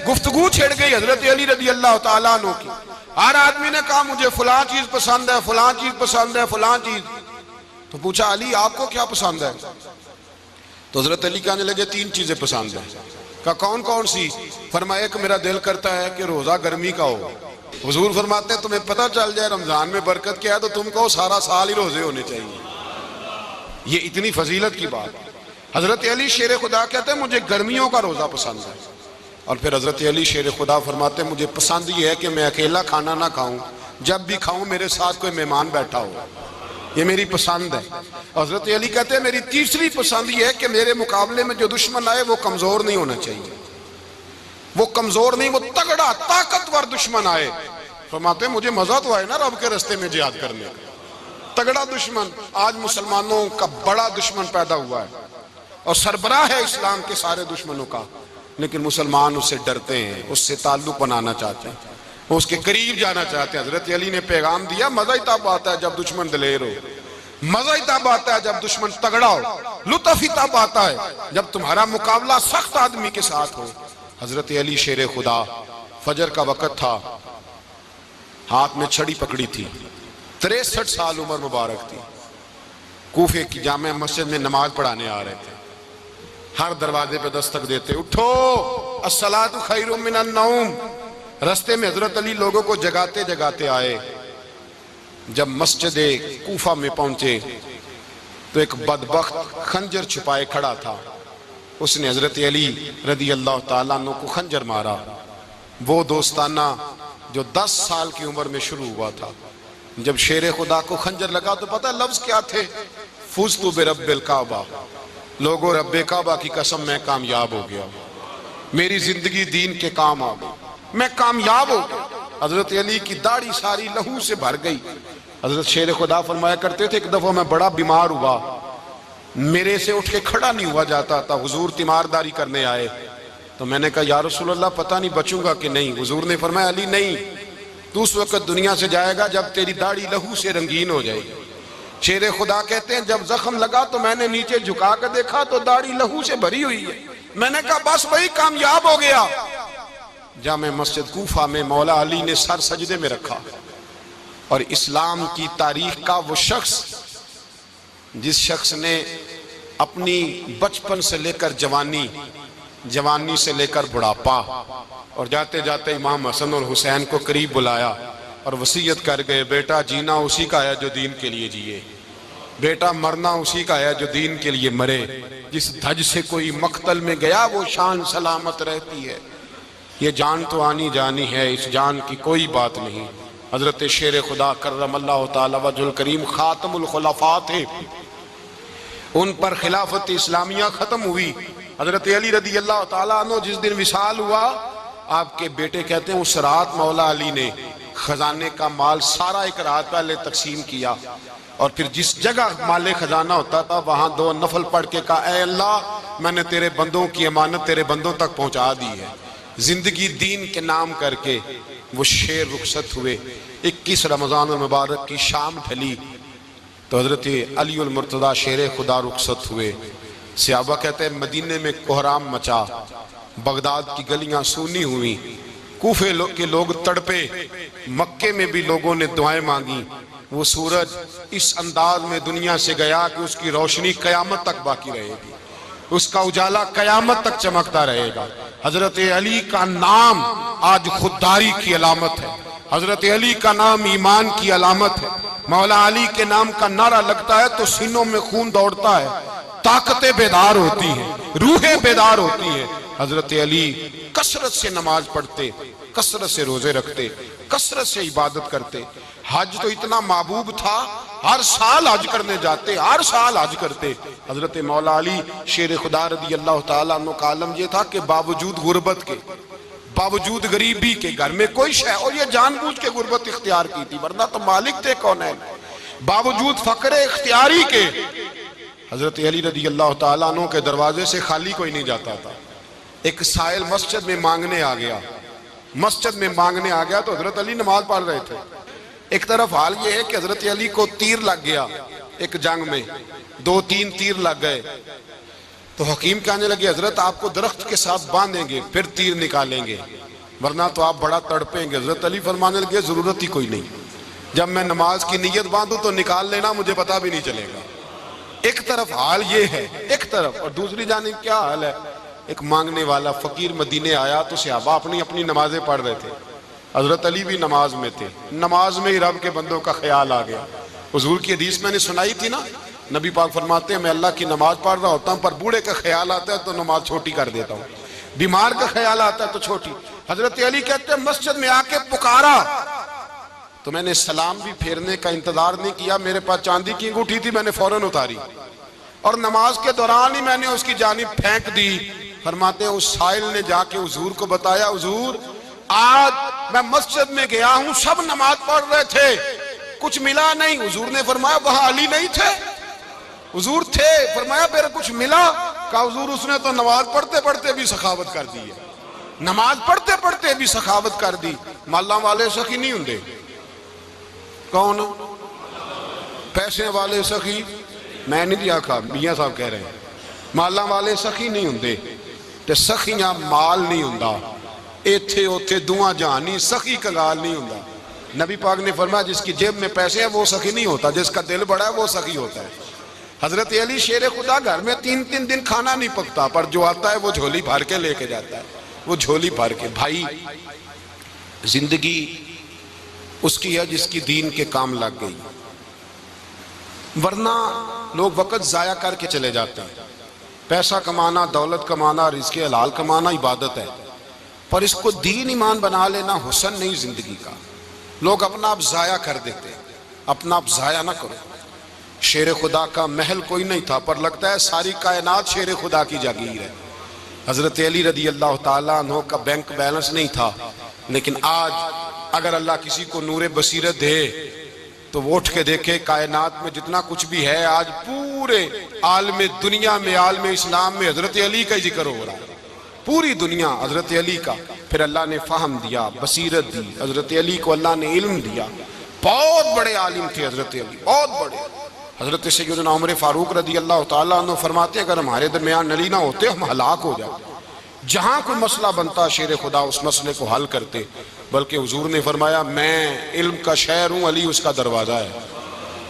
گفتگو چھڑ گئی حضرت علی رضی اللہ تعالیٰ عنہ کی، ہر آدمی نے کہا مجھے فلاں چیز پسند ہے، فلاں چیز پسند ہے، فلاں چیز۔ تو پوچھا علی آپ کو کیا پسند ہے؟ تو حضرت علی کہنے لگے تین چیزیں پسند ہیں۔ کہا کون کون سی؟ فرمایا ایک میرا دل کرتا ہے کہ روزہ گرمی کا ہو۔ حضور فرماتے ہیں تمہیں پتہ چل جائے رمضان میں برکت کیا ہے تو تم کو سارا سال ہی روزے ہونے چاہیے، یہ اتنی فضیلت کی بات۔ حضرت علی شیر خدا کہتے ہیں مجھے گرمیوں کا روزہ پسند ہے۔ اور پھر حضرت علی شیر خدا فرماتے ہیں مجھے پسند یہ ہے کہ میں اکیلا کھانا نہ کھاؤں، جب بھی کھاؤں میرے ساتھ کوئی مہمان بیٹھا ہو، یہ میری پسند ہے۔ حضرت علی کہتے ہیں میری تیسری پسند یہ ہے کہ میرے مقابلے میں جو دشمن آئے وہ کمزور نہیں ہونا چاہیے، وہ کمزور نہیں، وہ تگڑا طاقتور دشمن آئے۔ فرماتے ہیں مجھے مزہ تو آئے نا رب کے رستے میں جہاد کرنے کا، تگڑا دشمن۔ آج مسلمانوں کا بڑا دشمن پیدا ہوا ہے اور سربراہ ہے اسلام کے سارے دشمنوں کا، لیکن مسلمان اس سے ڈرتے ہیں، اس سے تعلق بنانا چاہتے ہیں، وہ اس کے قریب جانا چاہتے ہیں۔ حضرت علی نے پیغام دیا مزہ ہی تب آتا ہے جب دشمن دلیر ہو، مزہ ہی تب آتا ہے جب دشمن تگڑا ہو، لطف ہی تب آتا ہے جب تمہارا مقابلہ سخت آدمی کے ساتھ ہو۔ حضرت علی شیر خدا، فجر کا وقت تھا، ہاتھ میں چھڑی پکڑی تھی، 63 سال عمر مبارک تھی، کوفے کی جامع مسجد میں نماز پڑھانے آ رہے تھے، ہر دروازے پہ دستک دیتے اٹھو الصلاۃ خیر من النوم۔ رستے میں حضرت علی لوگوں کو جگاتے جگاتے آئے، جب مسجد کوفہ میں پہنچے تو ایک بدبخت خنجر چھپائے کھڑا تھا، اس نے حضرت علی رضی اللہ تعالیٰ عنہ کو خنجر مارا، وہ دوستانہ جو 10 سال کی عمر میں شروع ہوا تھا۔ جب شیر خدا کو خنجر لگا تو پتہ لفظ کیا تھے؟ فزت برب الکعبہ، لوگوں رب کعبہ کی قسم میں کامیاب ہو گیا، میری زندگی دین کے کام آ گئی، میں کامیاب ہو گیا۔ حضرت علی کی داڑھی ساری لہو سے بھر گئی۔ حضرت شیر خدا فرمایا کرتے تھے ایک دفعہ میں بڑا بیمار ہوا، میرے سے اٹھ کے کھڑا نہیں ہوا جاتا تھا، حضور تیمارداری کرنے آئے تو میں نے کہا یا رسول اللہ پتہ نہیں بچوں گا کہ نہیں۔ حضور نے فرمایا علی نہیں، تو اس وقت دنیا سے جائے گا جب تیری داڑھی لہو سے رنگین ہو جائے گی۔ شیر خدا کہتے ہیں جب زخم لگا تو میں نے نیچے جھکا کر دیکھا تو داڑھی لہو سے بھری ہوئی ہے، میں نے کہا بس وہی کامیاب ہو گیا۔ جامع مسجد کوفہ میں مولا علی نے سر سجدے میں رکھا، اور اسلام کی تاریخ کا وہ شخص جس شخص نے اپنی بچپن سے لے کر جوانی سے لے کر بڑھاپا، اور جاتے جاتے امام حسن اور حسین کو قریب بلایا اور وصیت کر گئے بیٹا جینا اسی کا ہے جو دین کے لیے جیے، بیٹا مرنا اسی کا ہے جو دین کے لیے مرے، جس دھج سے کوئی مقتل میں گیا وہ شان سلامت رہتی ہے، یہ جان تو آنی جانی ہے، اس جان کی کوئی بات نہیں۔ حضرت شیر خدا کرم اللہ تعالی وجہ الکریم خاتم الخلفاء تھے، ان پر خلافت اسلامیہ ختم ہوئی۔ حضرت علی رضی اللہ تعالیٰ عنہ جس دن وصال ہوا، آپ کے بیٹے کہتے ہیں اس رات مولا علی نے خزانے کا مال سارا ایک رات پہلے تقسیم کیا، اور پھر جس جگہ مال خزانہ ہوتا تھا وہاں 2 نفل پڑھ کے کہا اے اللہ میں نے تیرے بندوں کی امانت تیرے بندوں تک پہنچا دی ہے۔ زندگی دین کے نام کر کے وہ شیر رخصت ہوئے۔ 21 رمضان المبارک کی شام ڈھلی تو حضرت علی المرتضیٰ شیر خدا رخصت ہوئے۔ صحابہ کہتے ہیں مدینے میں کوہرام مچا، بغداد کی گلیاں سونی ہوئی، کوفے کے لوگ تڑپے، مکے میں بھی لوگوں نے دعائیں مانگی۔ وہ سورج اس انداز میں دنیا سے گیا کہ اس کی روشنی قیامت تک باقی رہے گی، اس کا اجالا قیامت تک چمکتا رہے گا۔ حضرت علی کا نام آج خودداری کی علامت ہے، حضرت علی کا نام ایمان کی علامت ہے۔ مولا علی کے نام کا نعرہ لگتا ہے تو سینوں میں خون دوڑتا ہے، طاقتیں بیدار ہوتی ہیں، روحیں بیدار ہوتی ہیں۔ حضرت علی کثرت سے نماز پڑھتے، کثرت سے روزے رکھتے، کثرت سے عبادت کرتے۔ حج تو اتنا محبوب تھا، ہر سال حج کرنے جاتے، ہر سال حج کرتے۔ حضرت مولا علی شیر خدا رضی اللہ تعالیٰ عنہ کا عالم یہ تھا کہ باوجود غربت کے، باوجود غریبی کے، گھر میں کوئی شے، اور یہ جان بوجھ کے غربت اختیار کی تھی ورنہ تو مالک تھے کونین، باوجود فقر اختیاری کے حضرت علی رضی اللہ تعالیٰ عنہ کے دروازے سے خالی کوئی نہیں جاتا تھا۔ ایک سائل مسجد میں مانگنے آ گیا تو حضرت علی نماز پڑھ رہے تھے۔ ایک طرف حال یہ ہے کہ حضرت علی کو تیر لگ گیا، ایک جنگ میں 2-3 تیر لگ گئے تو حکیم کہنے لگے حضرت آپ کو درخت کے ساتھ باندھیں گے پھر تیر نکالیں گے ورنہ تو آپ بڑا تڑپیں گے۔ حضرت علی فرمانے لگے ضرورت ہی کوئی نہیں، جب میں نماز کی نیت باندھوں تو نکال لینا، مجھے پتہ بھی نہیں چلے گا۔ ایک طرف حال یہ ہے، ایک طرف، اور دوسری جانب کیا حال ہے؟ ایک مانگنے والا فقیر مدینے آیا تو صحابہ اپنی نمازیں پڑھ رہے تھے، حضرت علی بھی نماز میں تھے، نماز میں ہی رب کے بندوں کا خیال آ گیا۔ حضور کی حدیث میں نے سنائی تھی نا، نبی پاک فرماتے ہیں میں اللہ کی نماز پڑھ رہا ہوتا ہوں پر بوڑھے کا خیال آتا ہے تو نماز چھوٹی کر دیتا ہوں، بیمار کا خیال آتا ہے تو چھوٹی۔ حضرت علی کہتے ہیں مسجد میں آ کے پکارا تو میں نے سلام بھی پھیرنے کا انتظار نہیں کیا، میرے پاس چاندی کی انگوٹھی تھی، میں نے فوراً اتاری اور نماز کے دوران ہی میں نے اس کی جانب پھینک دی۔ فرماتے ہیں اس سائل نے جا کے حضور کو بتایا حضور آج میں مسجد میں گیا ہوں، سب نماز پڑھ رہے تھے، کچھ ملا نہیں۔ حضور نے فرمایا وہاں علی نہیں تھے؟ حضور تھے۔ فرمایا پھر کچھ ملا؟ کہا حضور اس نے تو نماز پڑھتے پڑھتے بھی سخاوت کر دی ہے، نماز پڑھتے پڑھتے بھی سخاوت کر دی۔ مالاں والے سخی نہیں ہوندے، کون پیسے والے سخی؟ میں نہیں دیا کھا، میاں صاحب کہہ رہے ہیں مالاں والے سخی نہیں ہوندے، تے سخیاں مال نہیں ہوندا، ایتھے اوتھے دعا جہانی سخی کنگال نہیں ہوندا۔ نبی پاک نے فرمایا جس کی جیب میں پیسے ہیں وہ سخی نہیں ہوتا، جس کا دل بڑا ہے وہ سخی ہوتا ہے۔ حضرت علی شیر خدا گھر میں 3 دن کھانا نہیں پکتا پر جو آتا ہے وہ جھولی بھر کے لے کے جاتا ہے، وہ جھولی بھر کے۔ بھائی زندگی اس کی ہے جس کی دین کے کام لگ گئی، ورنہ لوگ وقت ضائع کر کے چلے جاتے ہیں۔ پیسہ کمانا، دولت کمانا، رزق حلال کمانا عبادت ہے، پر اس کو دین ایمان بنا لینا حسن نہیں زندگی کا۔ لوگ اپنا آپ ضائع کر دیتے ہیں، اپنا آپ ضائع نہ کرو۔ شیر خدا کا محل کوئی نہیں تھا، پر لگتا ہے ساری کائنات شیر خدا کی جاگیر ہے۔ حضرت علی رضی اللہ تعالیٰ عنہ کا بینک بیلنس نہیں تھا، لیکن آج اگر اللہ کسی کو نور بصیرت دے تو وہ اٹھ کے دیکھے کائنات میں جتنا کچھ بھی ہے، آج پورے عالم دنیا میں، عالم اسلام میں حضرت علی کا ہی ذکر ہو رہا ہے، پوری دنیا حضرت علی کا۔ پھر اللہ نے فہم دیا، بصیرت دی، حضرت علی کو اللہ نے علم دیا۔ بہت بڑے عالم تھے حضرت علی، بہت بڑے۔ حضرت سیدنا عمر فاروق رضی اللہ تعالیٰ عنہ فرماتے ہیں اگر ہمارے درمیان علی نہ ہوتے ہم ہلاک ہو جاتے، جہاں کوئی مسئلہ بنتا شیر خدا اس مسئلے کو حل کرتے، بلکہ حضور نے فرمایا میں علم کا شہر ہوں، علی اس کا دروازہ ہے۔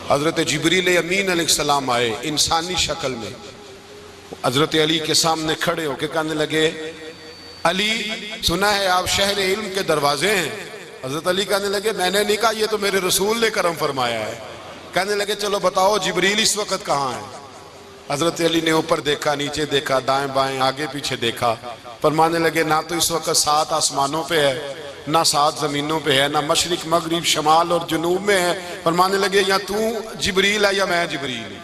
حضرت جبریل امین علیہ السلام آئے انسانی شکل میں، حضرت علی کے سامنے کھڑے ہو کے کہنے لگے علی سنا ہے آپ شہر علم کے دروازے ہیں۔ حضرت علی کہنے لگے میں نے نہیں کہا، یہ تو میرے رسول نے کرم فرمایا ہے۔ کہنے لگے چلو بتاؤ جبریل اس وقت کہاں ہے؟ حضرت علی نے اوپر دیکھا، نیچے دیکھا، دائیں بائیں، آگے پیچھے دیکھا، فرمانے لگے نہ تو اس وقت 7 آسمانوں پہ ہے، نہ 7 زمینوں پہ ہے، نہ مشرق مغرب شمال اور جنوب میں ہے۔ فرمانے لگے یا تو جبریل ہے یا میں جبریل ہوں،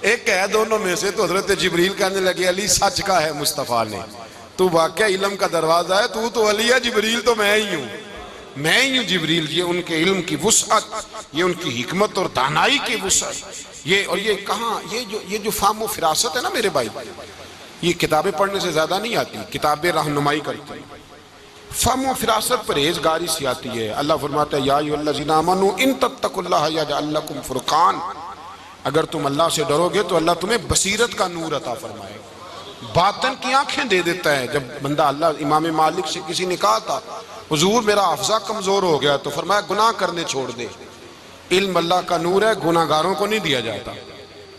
ایک ہے دونوں میں سے۔ تو حضرت جبریل کہنے لگے علی سچ کا ہے مصطفیٰ نے، تو واقعہ علم کا دروازہ ہے، تو علی ہے، جبریل تو میں ہی ہوں، میں ہی ہوں جبریل۔ یہ ان کے علم کی وسعت، یہ ان کی حکمت اور دانائی کی وسعت، یہ کہاں یہ جو فہم و فراست ہے نا میرے بھائی، یہ کتابیں پڑھنے سے زیادہ نہیں آتی، کتابیں رہنمائی کرتی ہیں۔ فہم و فراست پرہیزگاری سے آتی ہے۔ اللہ فرماتا ہے یا ایھا الذین آمنوا ان تتقوا اللہ یجعل لکم فرقان، اگر تم اللہ سے ڈرو گے تو اللہ تمہیں بصیرت کا نور عطا فرمائے گا، باطن کی آنکھیں دے دیتا ہے۔ جب بندہ اللہ امام مالک سے کسی نے کہا تھا حضور میرا حافظہ کمزور ہو گیا، تو فرمایا گناہ کرنے چھوڑ دے، علم اللہ کا نور ہے، گناہ گاروں کو نہیں دیا جاتا۔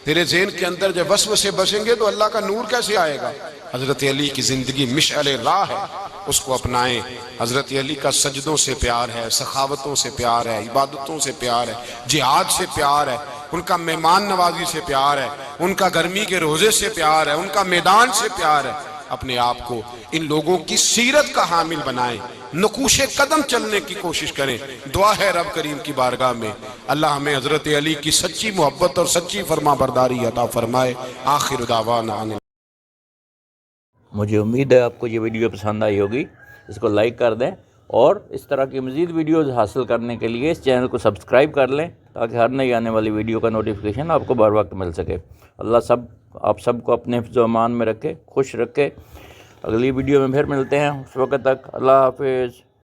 تیرے ذہن کے اندر جب وسوسے بسیں گے تو اللہ کا نور کیسے آئے گا؟ حضرت علی کی زندگی مشعل راہ ہے، اس کو اپنائیں۔ حضرت علی کا سجدوں سے پیار ہے، سخاوتوں سے پیار ہے، عبادتوں سے پیار ہے، جہاد سے پیار ہے، ان کا مہمان نوازی سے پیار ہے، ان کا گرمی کے روزے سے پیار ہے، ان کا میدان سے پیار ہے۔ اپنے آپ کو ان لوگوں کی سیرت کا حامل بنائیں، نقوش قدم چلنے کی کوشش کریں۔ دعا ہے رب کریم کی بارگاہ میں اللہ ہمیں حضرت علی کی سچی محبت اور سچی فرما برداری عطا فرمائے۔ آخر دعوانا مجھے امید ہے آپ کو یہ ویڈیو پسند آئی ہوگی، اس کو لائک کر دیں، اور اس طرح کی مزید ویڈیوز حاصل کرنے کے لیے اس چینل کو سبسکرائب کر لیں تاکہ ہر نئی آنے والی ویڈیو کا نوٹیفیکیشن آپ کو بر وقت مل سکے۔ اللہ آپ سب کو اپنے حفظ و امان میں رکھے، خوش رکھے۔ اگلی ویڈیو میں پھر ملتے ہیں، اس وقت تک اللہ حافظ۔